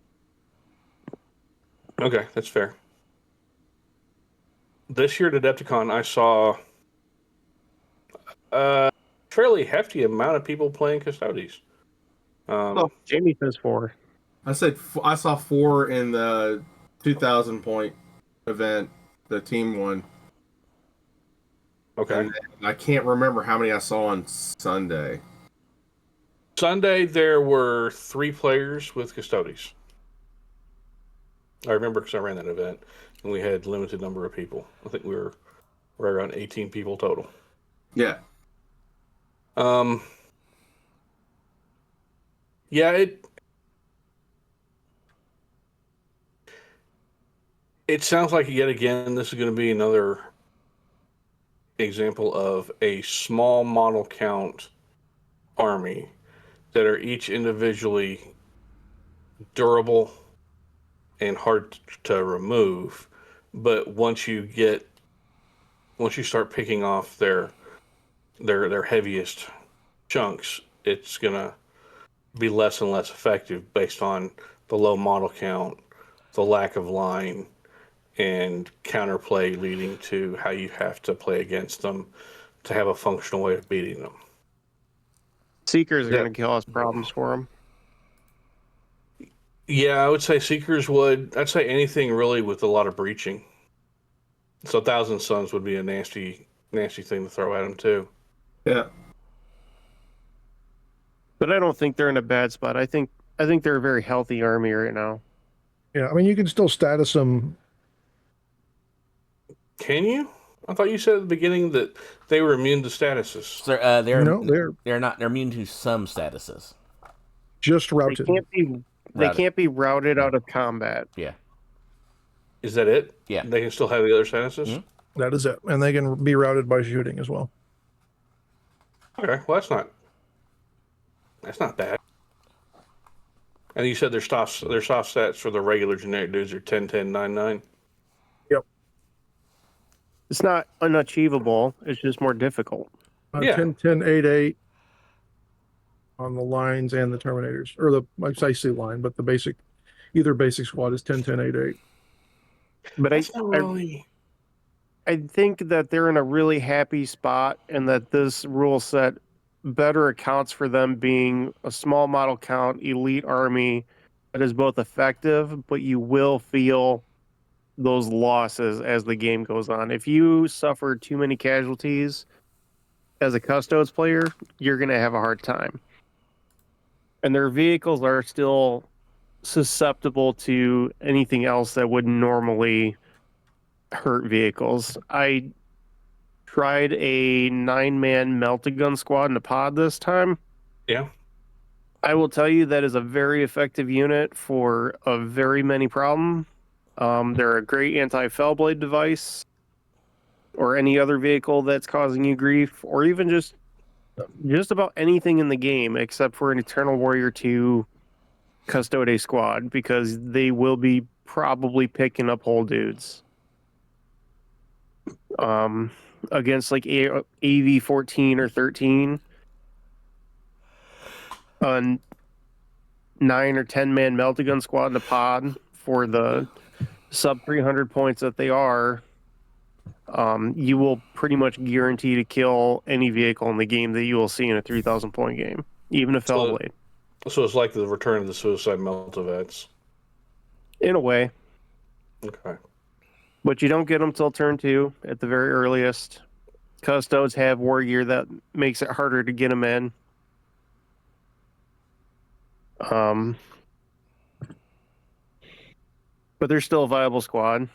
Okay, that's fair. This year at Adepticon, I saw a fairly hefty amount of people playing Custodes. Jamie says 4. I saw 4 in the 2,000 point event, the team one. Okay. And I can't remember how many I saw on Sunday. Sunday, there were 3 players with Custodes. I remember because I ran that event, and we had limited number of people. I think we were right around 18 people total. Yeah. Yeah, it sounds like yet again this is going to be another example of a small model count army that are each individually durable and hard to remove, but once you start picking off their heaviest chunks, it's gonna be less and less effective based on the low model count, the lack of line, and counterplay leading to how you have to play against them to have a functional way of beating them. Seekers are going to cause problems for them. Yeah, I would say Seekers would. I'd say anything really with a lot of breaching. So 1,000 Suns would be a nasty thing to throw at them too. Yeah. But I don't think they're in a bad spot. I think they're a very healthy army right now. Yeah, I mean, you can still status them. Can you? I thought you said at the beginning that they were immune to statuses. So, they're not. They're immune to some statuses. Just routed. They can't be routed out of combat. Yeah. Is that it? Yeah. They can still have the other statuses? Mm-hmm. That is it. And they can be routed by shooting as well. Okay, well that's not bad. And you said their soft stats for the regular generic dudes are 10, 10, 9, 9? Yep. It's not unachievable. It's just more difficult. 10, 10, 8, 8 on the lines and the Terminators. Or I say line, but either basic squad is 10, 10, 8, 8. But I think that they're in a really happy spot and that this rule set better accounts for them being a small model count elite army that is both effective, but you will feel those losses as the game goes on. If you suffer too many casualties as a Custodes player, you're going to have a hard time. And their vehicles are still susceptible to anything else that would normally hurt vehicles. I tried a 9-man Melt-A-Gun squad in a pod this time. Yeah. I will tell you that is a very effective unit for a very many problem. They're a great anti-Fellblade device or any other vehicle that's causing you grief, or even just about anything in the game except for an Eternal Warrior 2 Custodes squad, because they will be probably picking up whole dudes. Against like AV 14 or 13, a 9 or 10-man Melt-A-Gun squad in a pod for the sub 300 points that they are, you will pretty much guarantee to kill any vehicle in the game that you will see in a 3,000 point game, even a Fellblade. So it's like the return of the Suicide Meltivets. In a way. Okay. But you don't get them till turn 2 at the very earliest. Custodes have war gear that makes it harder to get them in. But they're still a viable squad.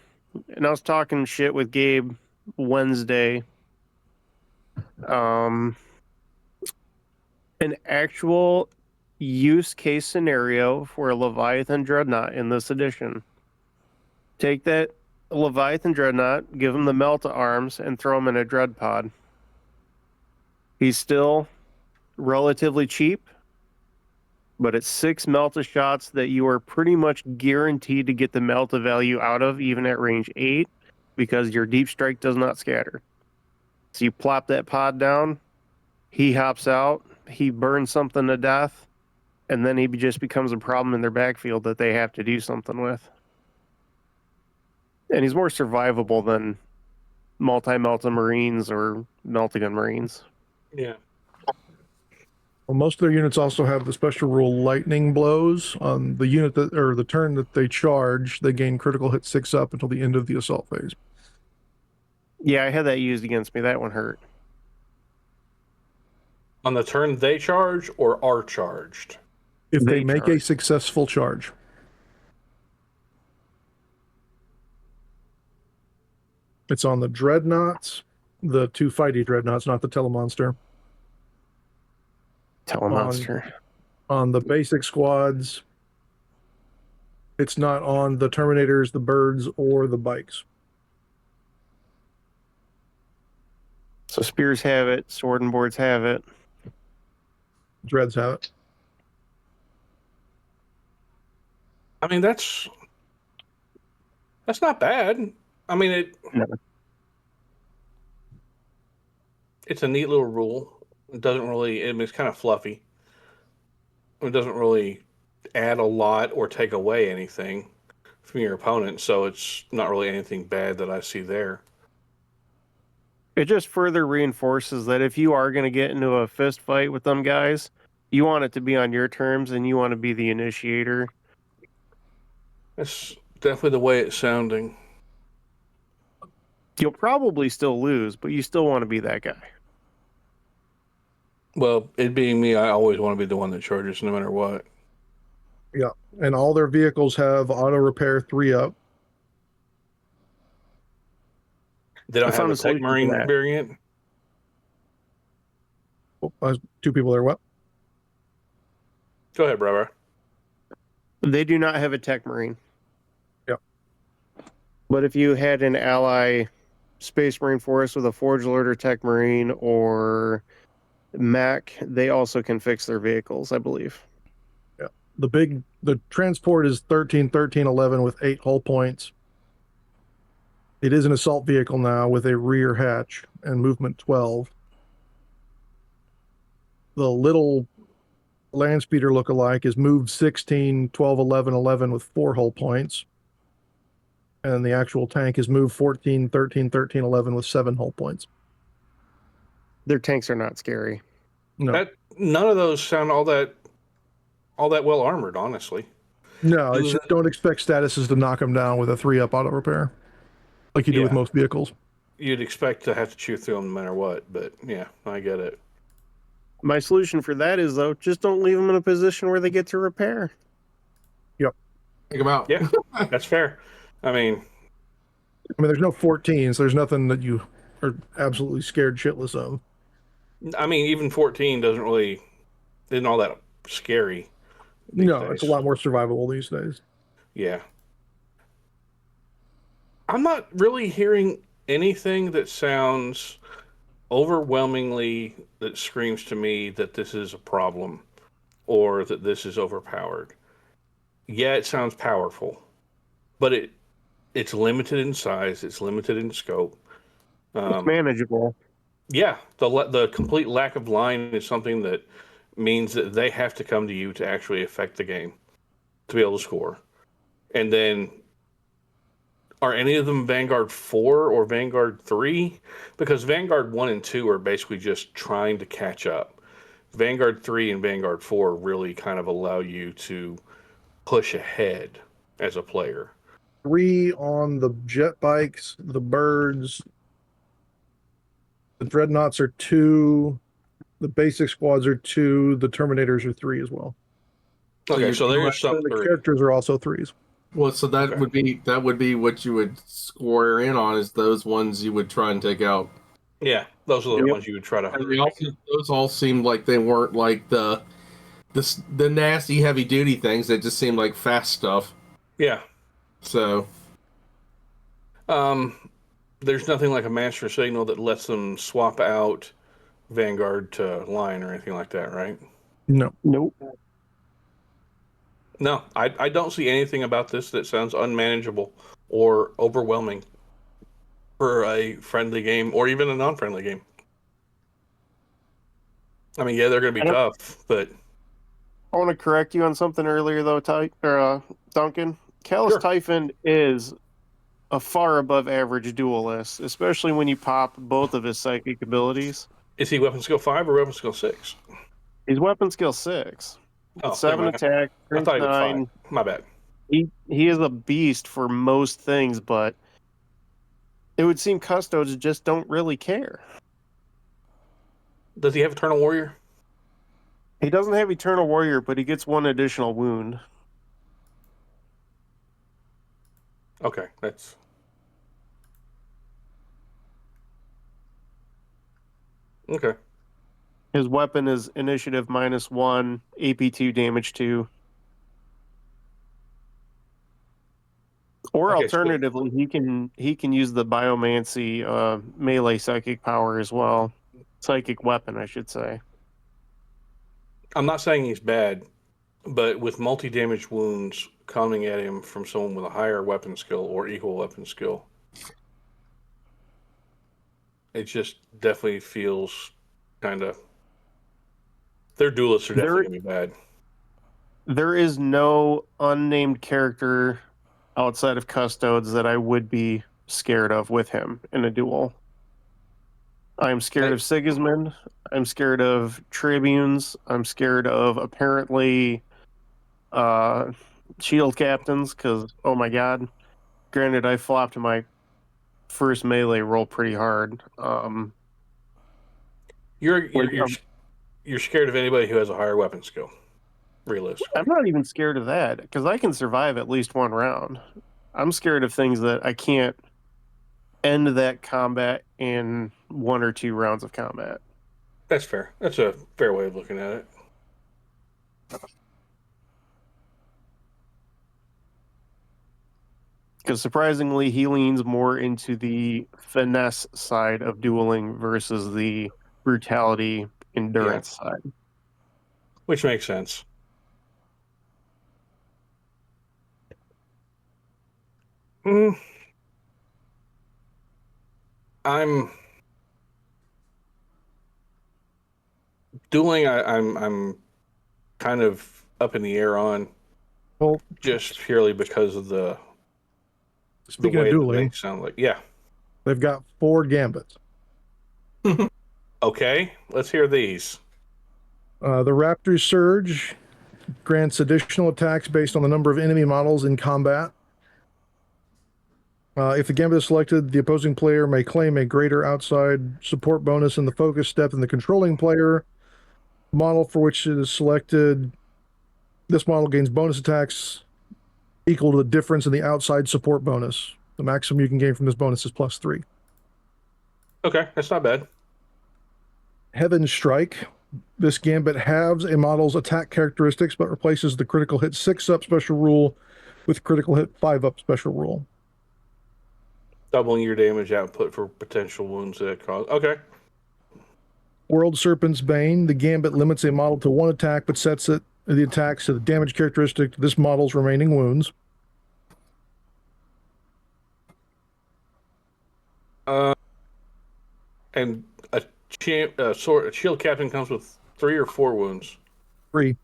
And I was talking shit with Gabe Wednesday. An actual use case scenario for a Leviathan Dreadnought in this edition. Take that Leviathan Dreadnought, give him the Melta arms, and throw him in a Dread pod. He's still relatively cheap, but it's 6 Melta shots that you are pretty much guaranteed to get the Melta value out of, even at range 8, because your Deep Strike does not scatter. So you plop that pod down, he hops out, he burns something to death, and then he just becomes a problem in their backfield that they have to do something with. And he's more survivable than multi-Melta Marines or Melt-A-Gun Marines. Yeah. Well, most of their units also have the special rule lightning blows. On the unit or the turn that they charge, they gain critical hit 6 up until the end of the assault phase. Yeah, I had that used against me. That one hurt. On the turn they charge or are charged? If they make a successful charge. It's on the Dreadnoughts, the 2 fighty Dreadnoughts, not the Telemonster. Telemonster. On the basic squads, it's not on the Terminators, the Birds, or the Bikes. So Spears have it, Sword and Boards have it. Dreads have it. I mean, that's not bad. I mean, it's a neat little rule. It doesn't really, it's kind of fluffy. It doesn't really add a lot or take away anything from your opponent, so it's not really anything bad that I see there. It just further reinforces that if you are going to get into a fist fight with them guys, you want it to be on your terms and you want to be the initiator. That's definitely the way it's sounding. You'll probably still lose, but you still want to be that guy. Well, it being me, I always want to be the one that charges no matter what. Yeah, and all their vehicles have auto repair 3-up. They don't have a Tech Marine variant? Oh, 2 people there, what? Go ahead, brother. They do not have a Tech Marine. Yep. But if you had an ally Space Marine Force with a Forge Lord or Tech Marine or Mac, they also can fix their vehicles, I believe. Yeah. The transport is 13, 13, 11 with 8 hull points. It is an assault vehicle now with a rear hatch and movement 12. The little land speeder lookalike is moved 16, 12, 11, 11 with 4 hull points. And the actual tank is moved 14, 13, 13, 11 with 7 hull points. Their tanks are not scary. No. None of those sound all that well armored, honestly. No, it's just don't expect statuses to knock them down with a 3-up auto repair, like you do with most vehicles. You'd expect to have to chew through them no matter what, but yeah, I get it. My solution for that is, though, just don't leave them in a position where they get to repair. Yep. Take them out. Yeah, that's fair. I mean, there's no 14s. There's nothing that you are absolutely scared shitless of. I mean, even 14 isn't all that scary. No, days. it's a lot more survivable these days. Yeah. I'm not really hearing anything that sounds overwhelmingly that screams to me that this is a problem or that this is overpowered. Yeah, it sounds powerful, but it's limited in size. It's limited in scope. It's manageable. Yeah, the complete lack of line is something that means that they have to come to you to actually affect the game to be able to score. And then, are any of them Vanguard 4 or Vanguard 3? Because Vanguard 1 and 2 are basically just trying to catch up. Vanguard 3 and Vanguard 4 really kind of allow you to push ahead as a player. 3 on the jet bikes, the birds. The dreadnoughts are 2. The basic squads are 2. The Terminators are 3 as well. Okay, so there's some. The characters are also 3s. Well, so that would be what you would score in on, is those ones you would try and take out. Yeah, those are the ones you would try to. And those all seemed like they weren't like the nasty heavy duty things. They just seemed like fast stuff. Yeah. So. There's nothing like a master signal that lets them swap out Vanguard to line or anything like that, right? No. Nope. No, I don't see anything about this that sounds unmanageable or overwhelming for a friendly game or even a non-friendly game. I mean, yeah, they're going to be tough, but... I want to correct you on something earlier, though, Duncan. Callus Typhon is a far above average duelist, especially when you pop both of his psychic abilities. Is he weapon skill 5 or weapon skill 6? He's weapon skill 6. Oh, 7 attack, I thought he was 9. 5. My bad. He is a beast for most things, but it would seem Custodes just don't really care. Does he have Eternal Warrior? He doesn't have Eternal Warrior, but he gets 1 additional wound. Okay, that's... Okay. His weapon is initiative -1, AP2, damage 2. Or alternatively, he can use the Biomancy melee psychic power as well. Psychic weapon, I should say. I'm not saying he's bad, but with multi-damage wounds coming at him from someone with a higher weapon skill or equal weapon skill, it just definitely feels kind of... Their duelists are definitely going to be bad. there is no unnamed character outside of Custodes that I would be scared of with him in a duel. I'm scared of Sigismund. I'm scared of Tribunes. I'm scared of apparently shield captains because, oh my god. Granted, I flopped my first melee roll pretty hard. You're scared of anybody who has a higher weapon skill. Realistically, I'm not even scared of that because I can survive at least one round. I'm scared of things that I can't end that combat in 1 or 2 rounds of combat. that's fair. That's a fair way of looking at it. Because surprisingly, he leans more into the finesse side of dueling versus the brutality, endurance side. Which makes sense. I'm dueling. I'm kind of up in the air on, Well, just purely because of the speaking way of that dueling, they sound like. Yeah. they've got 4 gambits. Okay, let's hear these. The Raptor's Surge grants additional attacks based on the number of enemy models in combat. If the gambit is selected, the opposing player may claim a greater outside support bonus in the focus step than the controlling player. Model for which it is selected, this model gains bonus attacks equal to the difference in the outside support bonus. The maximum you can gain from this bonus is +3. Okay, that's not bad. Heaven's Strike. This gambit halves a model's attack characteristics, but replaces the critical hit 6-up special rule with critical hit 5-up special rule. Doubling your damage output for potential wounds that it causes. Okay. World Serpent's Bane. The gambit limits a model to 1 attack, but sets the attacks to the damage characteristic to this model's remaining wounds. And a shield captain comes with 3 or 4 wounds. 3.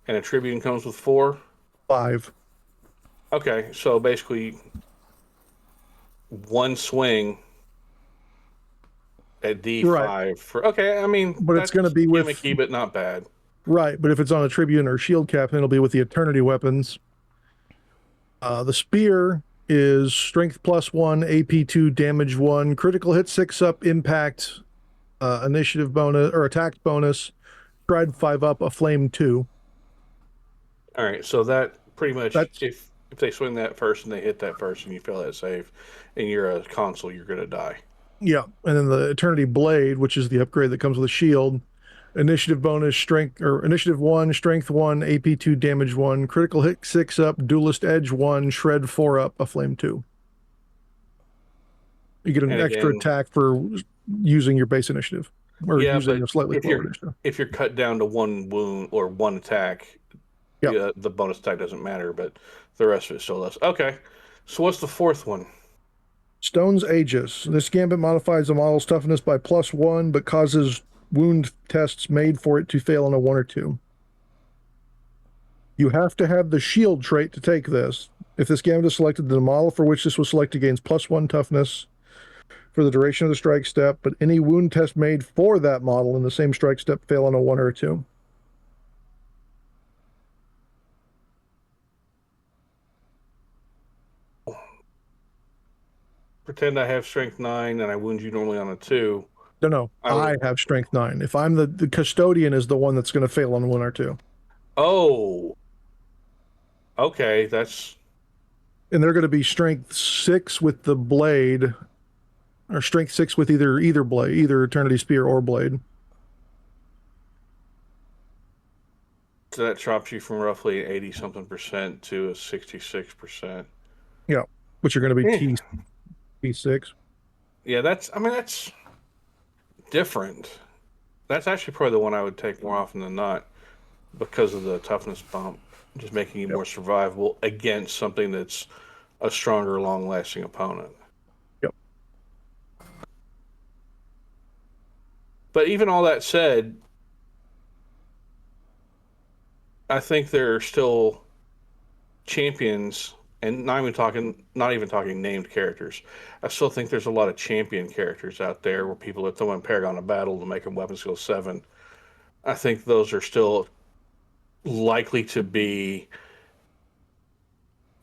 And a tribune comes with 4. 5. Okay, so basically 1 swing at D5 Right. for. Okay, I mean, But it's going to be with gimmicky, but not bad. Right, but if it's on a Tribune or Shield Captain, it'll be with the Eternity weapons. The Spear is Strength +1, AP 2, Damage 1, Critical Hit 6-up, Impact, Initiative bonus, or Attack bonus, Stride 5-up, a Flame 2. All right, so that pretty much, That's- if they swing that first and they hit that first and you fail that save and you're a console, you're going to die. Yeah, and then the Eternity Blade, which is the upgrade that comes with a shield, Initiative bonus, Initiative 1, Strength 1, AP 2, Damage 1, Critical Hit 6-up, Duelist Edge 1, Shred 4-up, a Flame 2. You get an extra attack for using your base initiative, or using a slightly lower initiative. If you're cut down to 1 wound or 1 attack, the bonus attack doesn't matter, but the rest of it still does. Okay, so what's the 4th one? Stone's Aegis. This gambit modifies the model's toughness by +1, but causes wound tests made for it to fail on a 1 or 2. You have to have the shield trait to take this. If this gambit is selected, the model for which this was selected gains +1 toughness for the duration of the strike step, but any wound test made for that model in the same strike step fail on a 1 or a 2. Pretend I have strength 9 and I wound you normally on a 2. No. I have strength 9. If I'm the custodian is the one that's going to fail on 1 or 2. Oh. Okay, that's... And they're going to be strength 6 with the blade, or strength 6 with either blade, either Eternity Spear or blade. So that drops you from roughly 80-something% to a 66%. Yeah, which are going to be T6. Yeah, that's different. That's actually probably the one I would take more often than not because of the toughness bump, just making you more survivable against something that's a stronger, long-lasting opponent. Yep. But even all that said, I think there are still champions, and not even talking named characters. I still think there's a lot of champion characters out there where people are throwing Paragon of Battle to make them weapon skill 7. I think those are still likely to be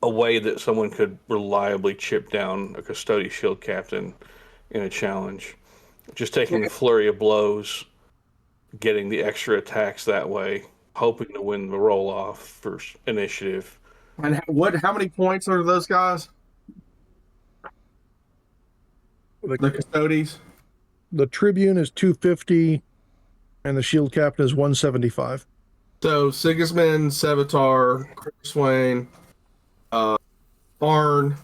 a way that someone could reliably chip down a Custodes shield captain in a challenge. Just taking a flurry of blows, getting the extra attacks that way, hoping to win the roll off for initiative. And how many points are those guys? The Custodes? The Tribune is 250, and the Shield Captain is 175. So Sigismund, Sevatar, Swain, Arn,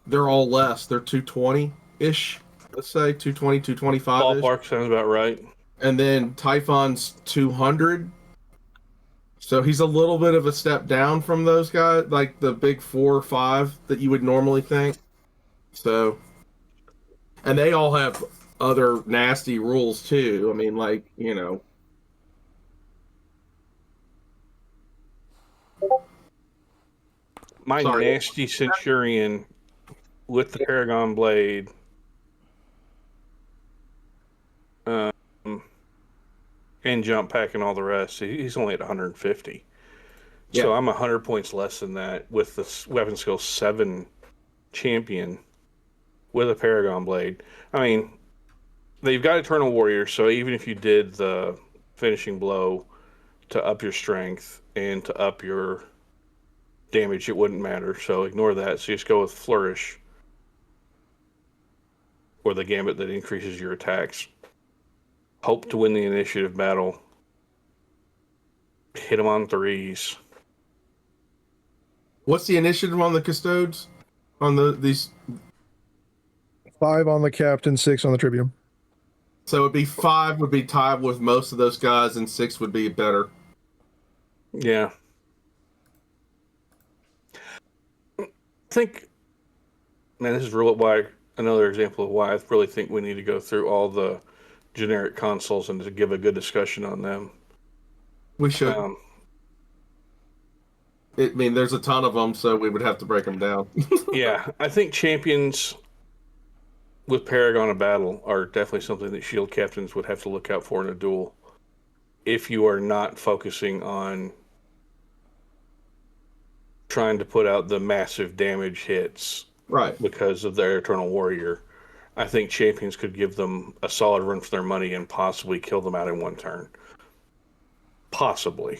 they're all less. They're 220-ish, let's say, 220, 225. Ballpark sounds about right. And then Typhon's 200. So he's a little bit of a step down from those guys, like the big 4 or 5 that you would normally think. So, and they all have other nasty rules too. I mean, like, you know. My nasty Centurion with the Paragon Blade. And jump pack and all the rest. He's only at 150. Yeah. So I'm 100 points less than that with the weapon skill 7 champion with a Paragon Blade. I mean, they've got Eternal Warrior, so even if you did the finishing blow to up your strength and to up your damage, it wouldn't matter. So ignore that. So just go with Flourish or the Gambit that increases your attacks. Hope to win the initiative battle. Hit them on 3s. What's the initiative on the Custodes? On these 5 on the Captain, 6 on the Tribune. So it'd be 5 would be tied with most of those guys, and 6 would be better. Yeah. I think, man, this is really why another example of why I really think we need to go through all the generic consoles and to give a good discussion on them. We should. I mean, there's a ton of them, so we would have to break them down. Yeah, I think champions with Paragon of Battle are definitely something that shield captains would have to look out for in a duel. If you are not focusing on trying to put out the massive damage hits, right, because of their Eternal Warrior, I think champions could give them a solid run for their money and possibly kill them out in one turn. Possibly.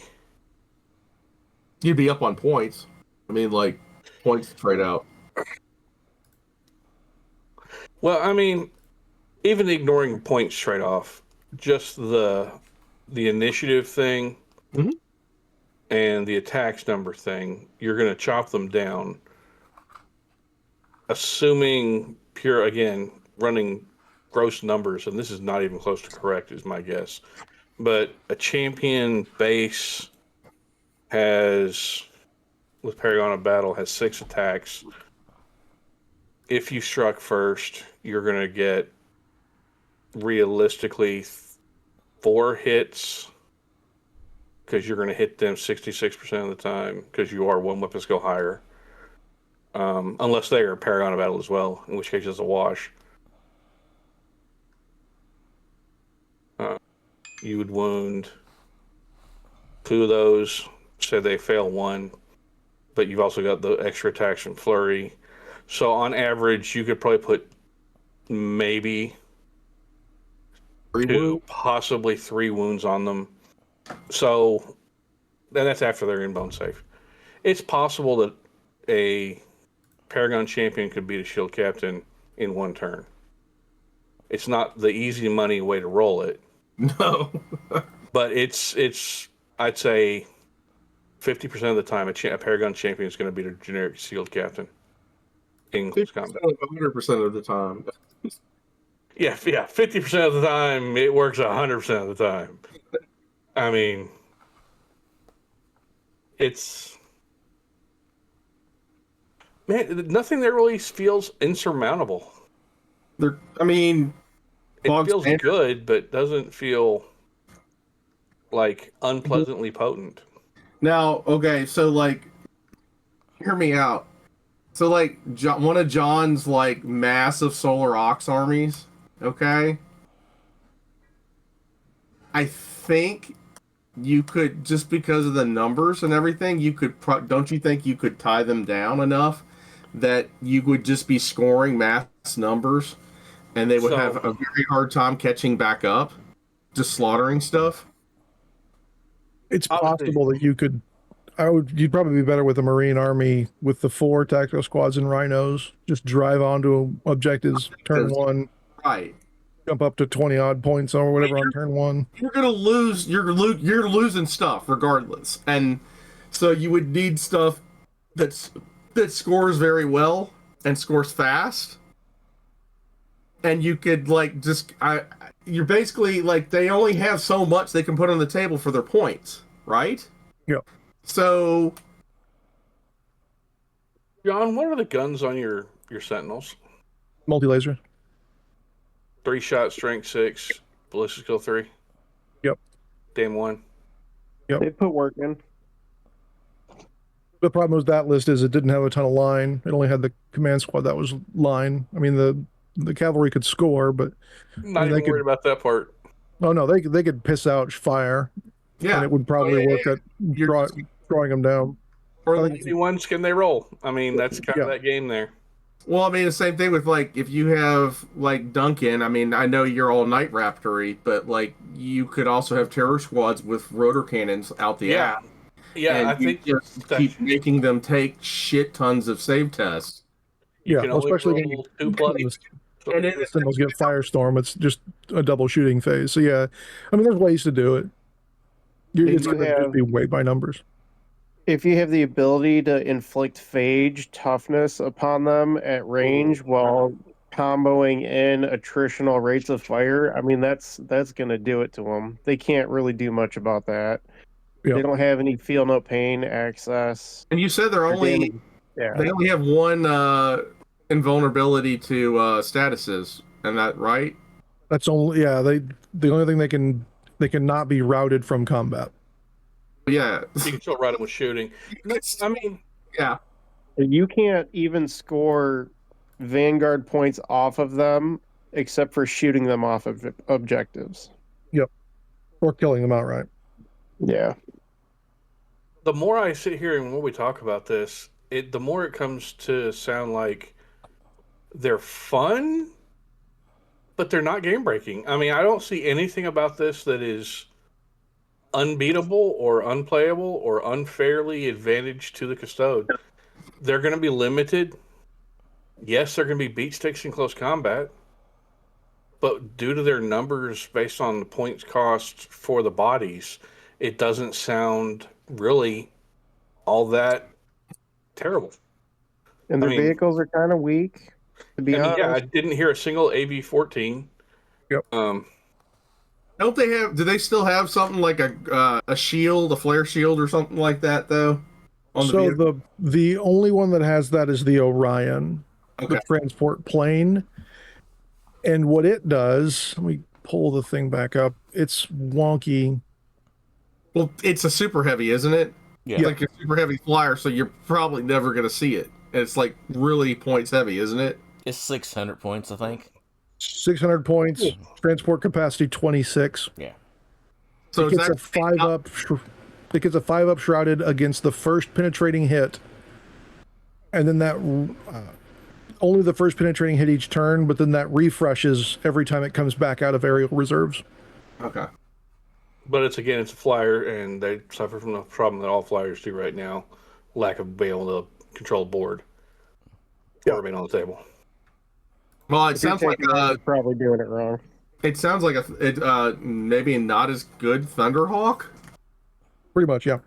You'd be up on points. I mean, like, points trade out. Well, I mean, even ignoring points trade off, just the initiative thing and the attacks number thing, you're going to chop them down. Assuming pure, again, running gross numbers, and this is not even close to correct, is my guess. But a champion base has, with Paragon of Battle, has 6 attacks. If you struck first, you're going to get realistically 4 hits, because you're going to hit them 66% of the time, because you are 1 weapon skill higher. Unless they are Paragon of Battle as well, in which case it's a wash. You would wound 2 of those, say they fail 1, but you've also got the extra attacks from Flurry. So on average, you could probably put maybe 2, possibly 3 wounds on them. So then that's after they're in bone safe. It's possible that a Paragon champion could beat a shield captain in 1 turn. It's not the easy money way to roll it. No. But it's I'd say 50% of the time a Paragon champion is going to beat a generic shield captain in close combat. 100% of the time. Yeah, 50% of the time it works 100% of the time. I mean, it's, man, nothing there really feels insurmountable. It feels good, but doesn't feel like unpleasantly potent. Now, okay, so like, hear me out. So like, one of John's like massive Solar Ox armies, okay? I think you could, just because of the numbers and everything, you could, don't you think you could tie them down enough that you would just be scoring mass numbers and they would have a very hard time catching back up, just slaughtering stuff? It's possible that you could. You'd probably be better with a Marine Army with the 4 tactical squads and rhinos. Just drive onto objectives turn 1. Right. Jump up to 20 odd points or whatever on turn 1. You're gonna lose. You're losing stuff regardless, and so you would need stuff that scores very well and scores fast. And you could like you're basically like, they only have so much they can put on the table for their points, right? Yeah. So, John, what are the guns on your Sentinels? Multi-laser. 3-shot, strength 6, ballistic skill 3. Yep. Dame 1. Yep. They put work in. The problem with that list is it didn't have a ton of line. It only had the command squad that was line. I mean, the cavalry could score, but Not even worried about that part. Oh no, they could piss out fire. Yeah, and it would probably work at drawing them down. Or the easy ones, can they roll? I mean, that's kind of that game there. Well, I mean, the same thing with like, if you have like Duncan. I mean, I know you're all Night Raptory, but like, you could also have terror squads with rotor cannons out the ass. Yeah, and I think just keep making them take shit tons of save tests. Yeah, especially when and then Sentinels get Firestorm. It's just a double shooting phase. So yeah, I mean, there's ways to do it. It's going to be weight by numbers. If you have the ability to inflict phage toughness upon them at range while comboing in attritional rates of fire, I mean, that's going to do it to them. They can't really do much about that. Yep. They don't have any feel no pain access. And you said they only have one invulnerability to statuses, and that right? That's only the only thing they can not be routed from combat. Yeah, you can still route it with shooting. I mean, yeah, you can't even score Vanguard points off of them except for shooting them off of objectives. Yep, or killing them outright. Yeah. The more I sit here and when we talk about this, the more it comes to sound like they're fun, but they're not game breaking. I mean, I don't see anything about this that is unbeatable or unplayable or unfairly advantaged to the Custode. They're going to be limited. Yes, they're going to be beat sticks in close combat, but due to their numbers based on the points cost for the bodies, it doesn't sound really all that terrible. And their vehicles are kind of weak, to be honest. Yeah, I didn't hear a single AB-14. Yep. Don't they have? Do they still have something like a shield, a flare shield, or something like that though? The only one that has that is the Orion, the transport plane, and what it does. Let me pull the thing back up. It's wonky. Well, it's a super heavy, isn't it? Yeah. It's like a super heavy flyer, so you're probably never going to see it. And it's like really points heavy, isn't it? It's 600 points, I think. 600 points. Yeah. Transport capacity 26. Yeah. So it gets a 5-up. It gets a 5-up shrouded against the first penetrating hit, and then that only the first penetrating hit each turn. But then that refreshes every time it comes back out of aerial reserves. Okay. But it's a flyer, and they suffer from the problem that all flyers do right now: lack of being able to control board or remain on the table. Well, it sounds like probably doing it wrong. It sounds like maybe not as good Thunderhawk. Pretty much, yeah.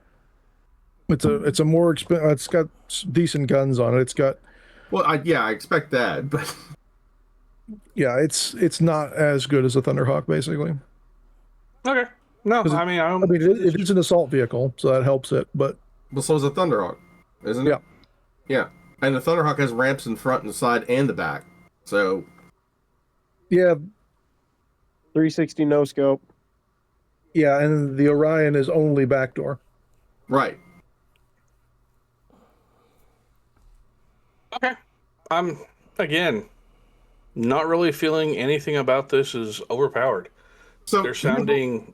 It's a more expensive. It's got decent guns on it. It's got. Well, I expect that, but yeah, it's not as good as a Thunderhawk, basically. Okay. No, I mean, it is an assault vehicle, so that helps it. But so is a Thunderhawk, isn't it? Yeah. Yeah, and the Thunderhawk has ramps in front and the side and the back. So. Yeah. 360 no scope. Yeah, and the Orion is only backdoor. Right. Okay. I'm, again, not really feeling anything about this is overpowered. So They're sounding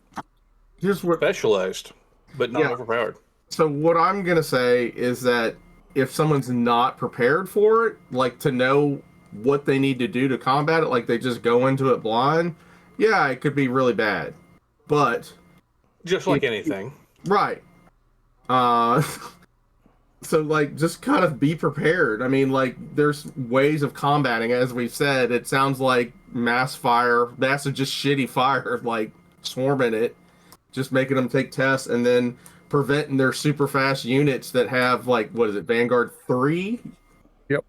here's what specialized, but not overpowered. So what I'm gonna say is that if someone's not prepared for it, like to know what they need to do to combat it, like they just go into it blind, yeah, it could be really bad. But Just like anything. right. So like just kind of be prepared. I mean, like there's ways of combating, as we've said. It sounds like mass fire. That's just shitty fire, like swarming it, just making them take tests and then preventing their super fast units that have like, what is it, Vanguard 3? Yep.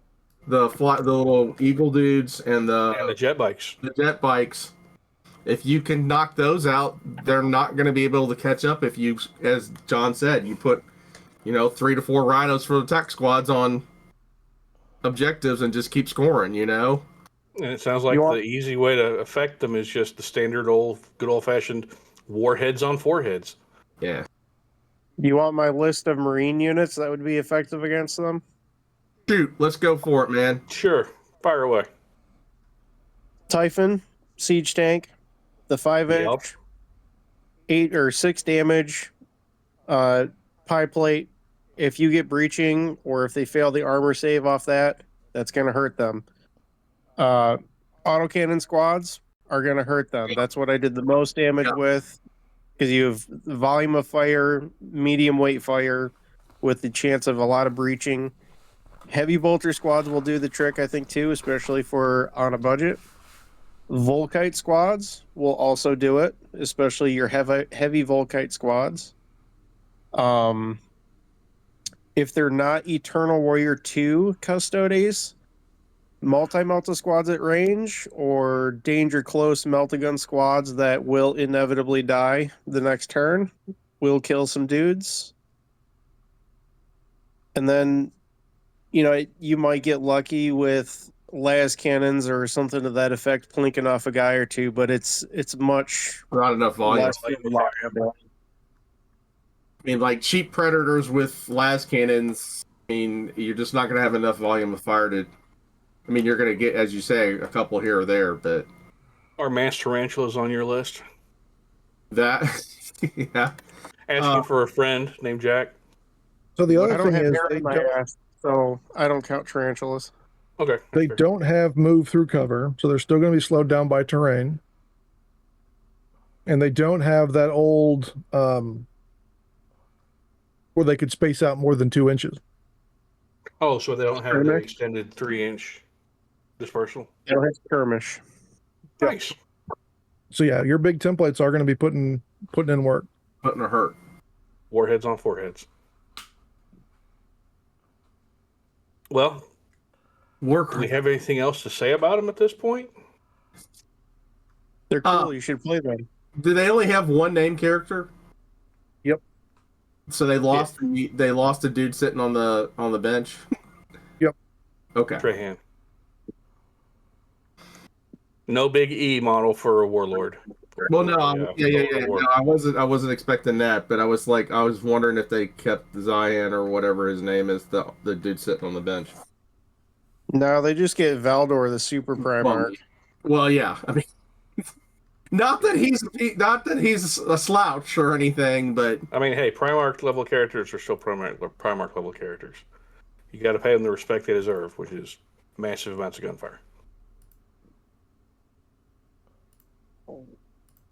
The little Eagle dudes and the jet bikes. The jet bikes. If you can knock those out, they're not going to be able to catch up if you, as John said, you put 3 to 4 rhinos for the attack squads on objectives and just keep scoring, And it sounds like the easy way to affect them is just the standard good old-fashioned warheads on foreheads. Yeah. You want my list of Marine units that would be effective against them? Shoot, let's go for it, man. Sure. Fire away. Typhon, siege tank, the 5-inch, 8 or 6 damage, pie plate. If you get breaching or if they fail the armor save off that, that's going to hurt them. Autocannon squads are going to hurt them. That's what I did the most damage with, because you have volume of fire, medium weight fire, with the chance of a lot of breaching. Heavy bolter squads will do the trick, I think, too, especially for on a budget. Volkite squads will also do it, especially your heavy Volkite squads. If they're not Eternal Warrior 2 Custodes, multi-melta squads at range, or danger close meltagun squads that will inevitably die the next turn, will kill some dudes. And then, you might get lucky with las cannons or something to that effect, plinking off a guy or two, but it's much not enough volume. less reliable. I mean, like cheap predators with las cannons, you're just not going to have enough volume of fire to. You're going to get, as you say, a couple here or there, but. Are mass tarantulas on your list? That, yeah. Asking for a friend named Jack. So the other I don't thing have is, hair in my ass, so I don't count tarantulas. Okay. They don't have move through cover, so they're still going to be slowed down by terrain. And they don't have that old, where they could space out more than 2 inches. Oh, so they don't have the extended 3-inch dispersal? They don't have skirmish. Nice. So yeah, your big templates are going to be putting in work. Putting a hurt. Warheads on foreheads. Well, do we have anything else to say about them at this point? They're cool. You should play them. Do they only have one name character? Yep. So they lost. They lost a dude sitting on the bench. Yep. Okay. Trahan. No big E model for a warlord. Well, no, yeah. No, I wasn't expecting that, but I was wondering if they kept Zion or whatever his name is, the dude sitting on the bench. No, they just get Valdor, the super Primarch. Well, yeah. Not that he's a slouch or anything, but hey, Primarch level characters are still Primarch level characters. You got to pay them the respect they deserve, which is massive amounts of gunfire.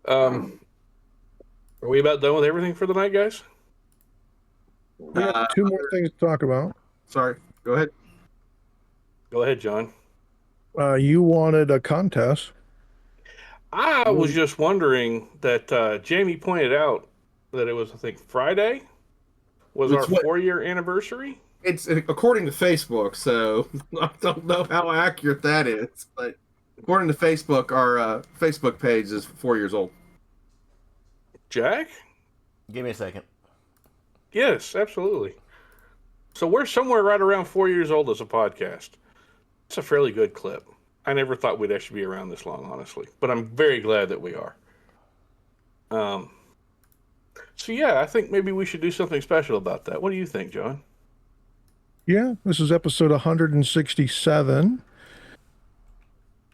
Are we about done with everything for the night, guys? We have 2 more things to talk about. Sorry, go ahead. Go ahead, John. You wanted a contest. I was just wondering that Jamie pointed out that it was, I think, Friday was our 4-year anniversary. It's according to Facebook, so I don't know how accurate that is, but according to Facebook, our Facebook page is 4 years old. Jack? Give me a second. Yes, absolutely. So we're somewhere right around 4 years old as a podcast. It's a fairly good clip. I never thought we'd actually be around this long, honestly. But I'm very glad that we are. So yeah, I think maybe we should do something special about that. What do you think, John? Yeah, this is episode 167.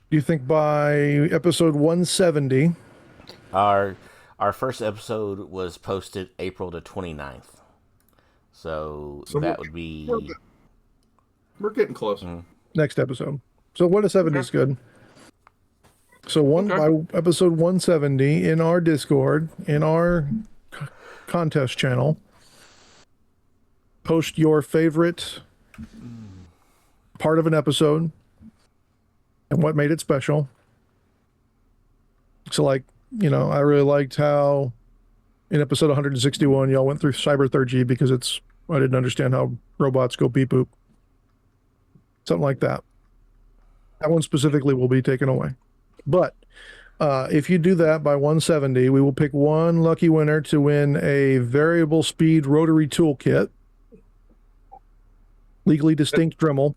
Do you think by episode 170? Our first episode was posted April the 29th. So that would be... We're getting close. Next episode. So 1 to 70 is good. So by episode 170 in our Discord, in our contest channel, post your favorite part of an episode and what made it special. So like, I really liked how in episode 161 y'all went through Cyber 3G because I didn't understand how robots go beep boop. Something like that. That one specifically will be taken away. But if you do that by 170, we will pick one lucky winner to win a variable speed rotary toolkit. Legally distinct Dremel.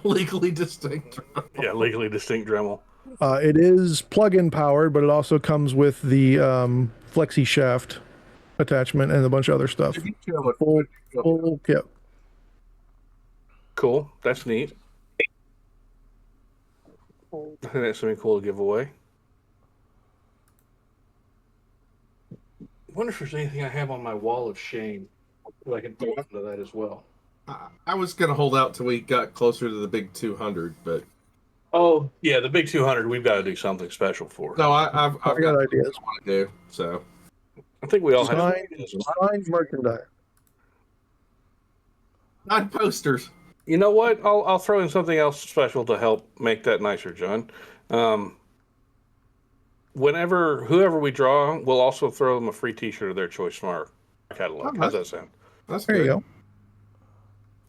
Legally distinct. Yeah, legally distinct Dremel. It is plug-in powered, but it also comes with the flexi shaft attachment and a bunch of other stuff. Full kit. Cool. That's neat. I think that's something cool to give away. I wonder if there's anything I have on my wall of shame that I can throw into that as well. I was going to hold out till we got closer to the big 200, but... Oh, yeah, the big 200, we've got to do something special for. No, I've got ideas. I want to do, so... I think we all have... Signed merchandise. Not posters. You know what? I'll throw in something else special to help make that nicer, John. Whoever we draw, we'll also throw them a free T-shirt of their choice from our catalog. How's that sound? That's there good. You go.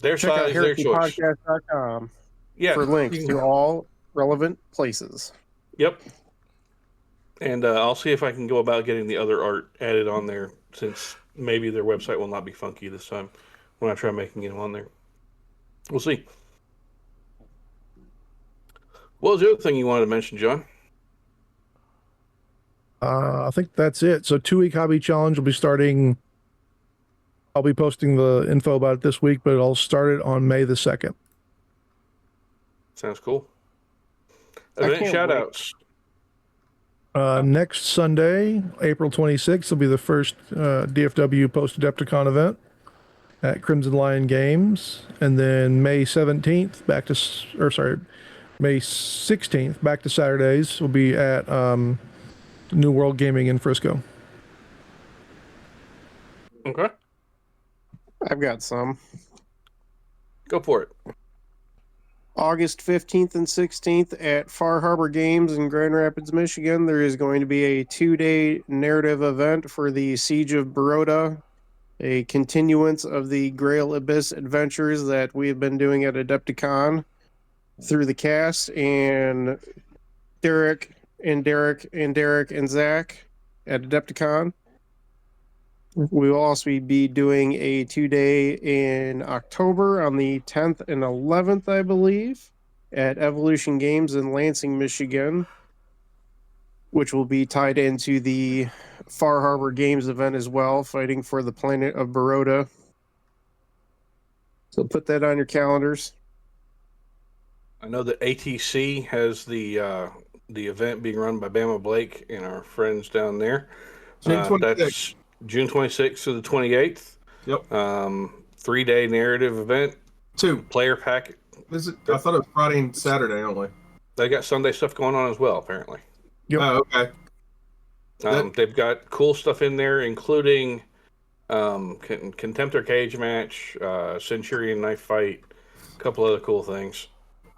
Their Check size, out their choice. HeresyPodcast.com for links to all relevant places. Yep. And I'll see if I can go about getting the other art added on there, since maybe their website will not be funky this time when I try making it on there. We'll see. What was the other thing you wanted to mention, John? I think that's it. So 2-week hobby challenge will be starting. I'll be posting the info about it this week, but I'll start it on May the 2nd. Sounds cool. Event shout outs. Next Sunday, April 26th, will be the first DFW post-Adepticon event at Crimson Lion Games. And then May 16th, back to Saturdays, will be at New World Gaming in Frisco. Okay. I've got some. Go for it. August 15th and 16th at Far Harbor Games in Grand Rapids, Michigan, there is going to be a 2-day narrative event for the Siege of Baroda, a continuance of the Grail Abyss adventures that we have been doing at Adepticon through the cast, and Derek and Zach at Adepticon. We will also be doing a 2-day in October on the 10th and 11th, I believe, at Evolution Games in Lansing, Michigan, which will be tied into the Far Harbor Games event as well, fighting for the planet of Baroda. So put that on your calendars. I know that ATC has the event being run by Bama Blake and our friends down there. That's June 26th to the 28th. Yep. 3-day narrative event. 2 player packet. I thought it was Friday and Saturday only. They got Sunday stuff going on as well, apparently. Yep. Oh, okay. They've got cool stuff in there, including Contemptor cage match, Centurion knife fight, a couple other cool things.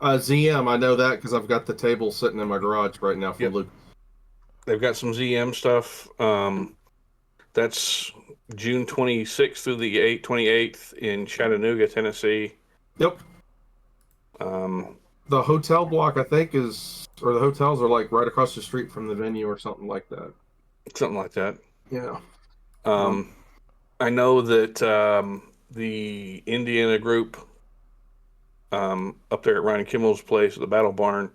ZM, I know that because I've got the table sitting in my garage right now from Luke. They've got some ZM stuff. That's June 26th through the 28th in Chattanooga, Tennessee. Yep. The hotel block, I think, the hotels are like right across the street from the venue or something like that. Something like that. Yeah. I know that the Indiana group up there at Ryan Kimmel's place at the Battle Barn,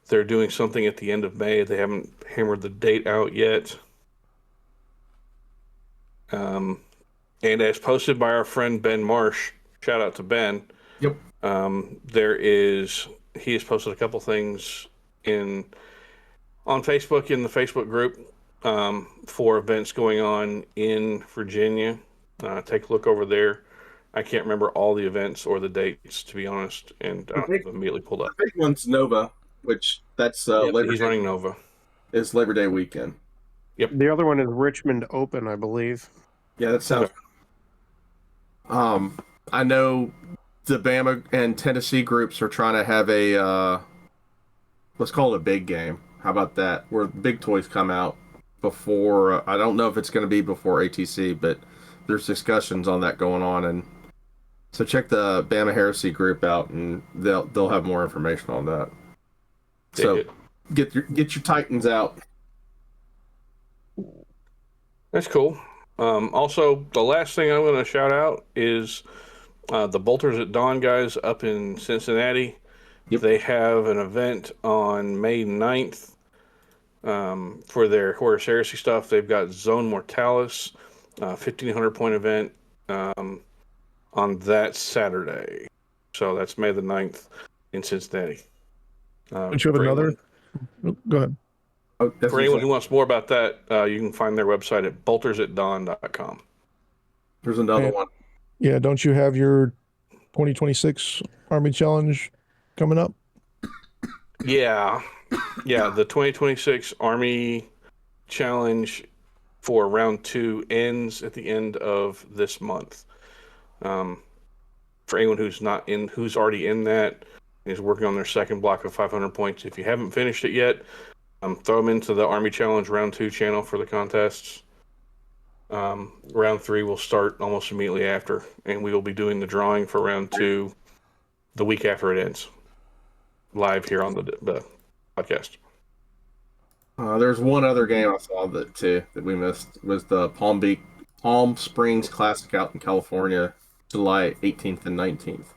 they're doing something at the end of May. They haven't hammered the date out yet. And as posted by our friend Ben Marsh, shout out to Ben. Yep. He has posted a couple things on Facebook in the Facebook group for events going on in Virginia. Take a look over there. I can't remember all the events or the dates, to be honest, and I have immediately pulled up. The big one's Nova, which that's he's running Nova. It's Labor Day weekend. Yep. The other one is Richmond Open, I believe. Yeah, that sounds. I know the Bama and Tennessee groups are trying to have a let's call it a big game. How about that? Where big toys come out before. I don't know if it's going to be before ATC, but there's discussions on that going on, and so check the Bama Heresy group out, and they'll have more information on that. So get your Titans out. That's cool. Also, the last thing I'm going to shout out is the Bolters at Dawn guys up in Cincinnati. Yep. They have an event on May 9th for their Horus Heresy stuff. They've got Zone Mortalis, 1,500 point event on that Saturday. So that's May the 9th in Cincinnati. Don't you have another? Go ahead. For anyone who wants more about that, you can find their website at boltersatdawn.com. There's another one. Yeah, don't you have your 2026 Army Challenge coming up? Yeah, the 2026 Army Challenge for round 2 ends at the end of this month. For anyone who's already in that, is working on their second block of 500 points. If you haven't finished it yet, throw them into the Army Challenge round 2 channel for the contests. Round 3 will start almost immediately after, and we will be doing the drawing for round 2 the week after it ends, live here on the podcast. There's one other game I saw that we missed, was the Palm Springs Classic out in California, July 18th and 19th.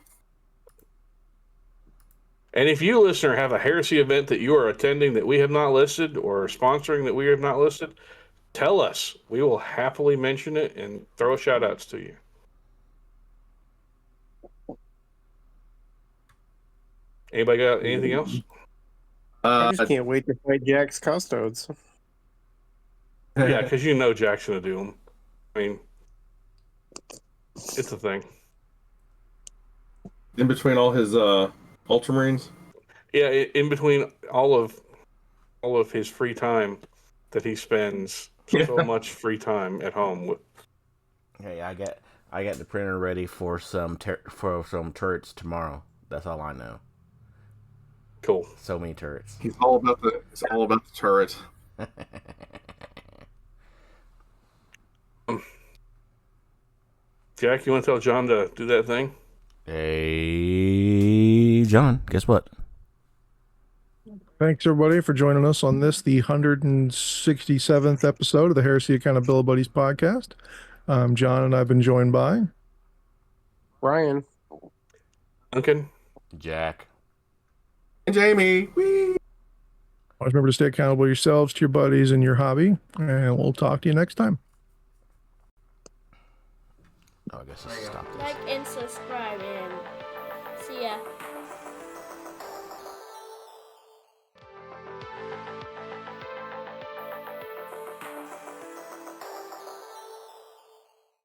And if you, listener, have a heresy event that you are attending that we have not listed, or sponsoring that we have not listed, tell us. We will happily mention it and throw shout-outs to you. Anybody got anything else? I just can't wait to fight Jack's Custodes. Yeah, because you know Jack's going to do them. I mean, it's a thing. In between all his Ultramarines? Yeah, in between all of his free time that he spends so much free time at home with. Hey, I got the printer ready for some turrets tomorrow. That's all I know. Cool. So many turrets. It's all about the turret. Jack, you want to tell John to do that thing? Hey, John, guess what? Thanks, everybody, for joining us on the 167th episode of the Heresy Accountabilibuddies Podcast. John, and I've been joined by Ryan, Duncan, Jack, and Jamie. Whee! Always remember to stay accountable yourselves, to your buddies, and your hobby, and we'll talk to you next time. Oh, I guess let's stop this. Like and subscribe, and see ya.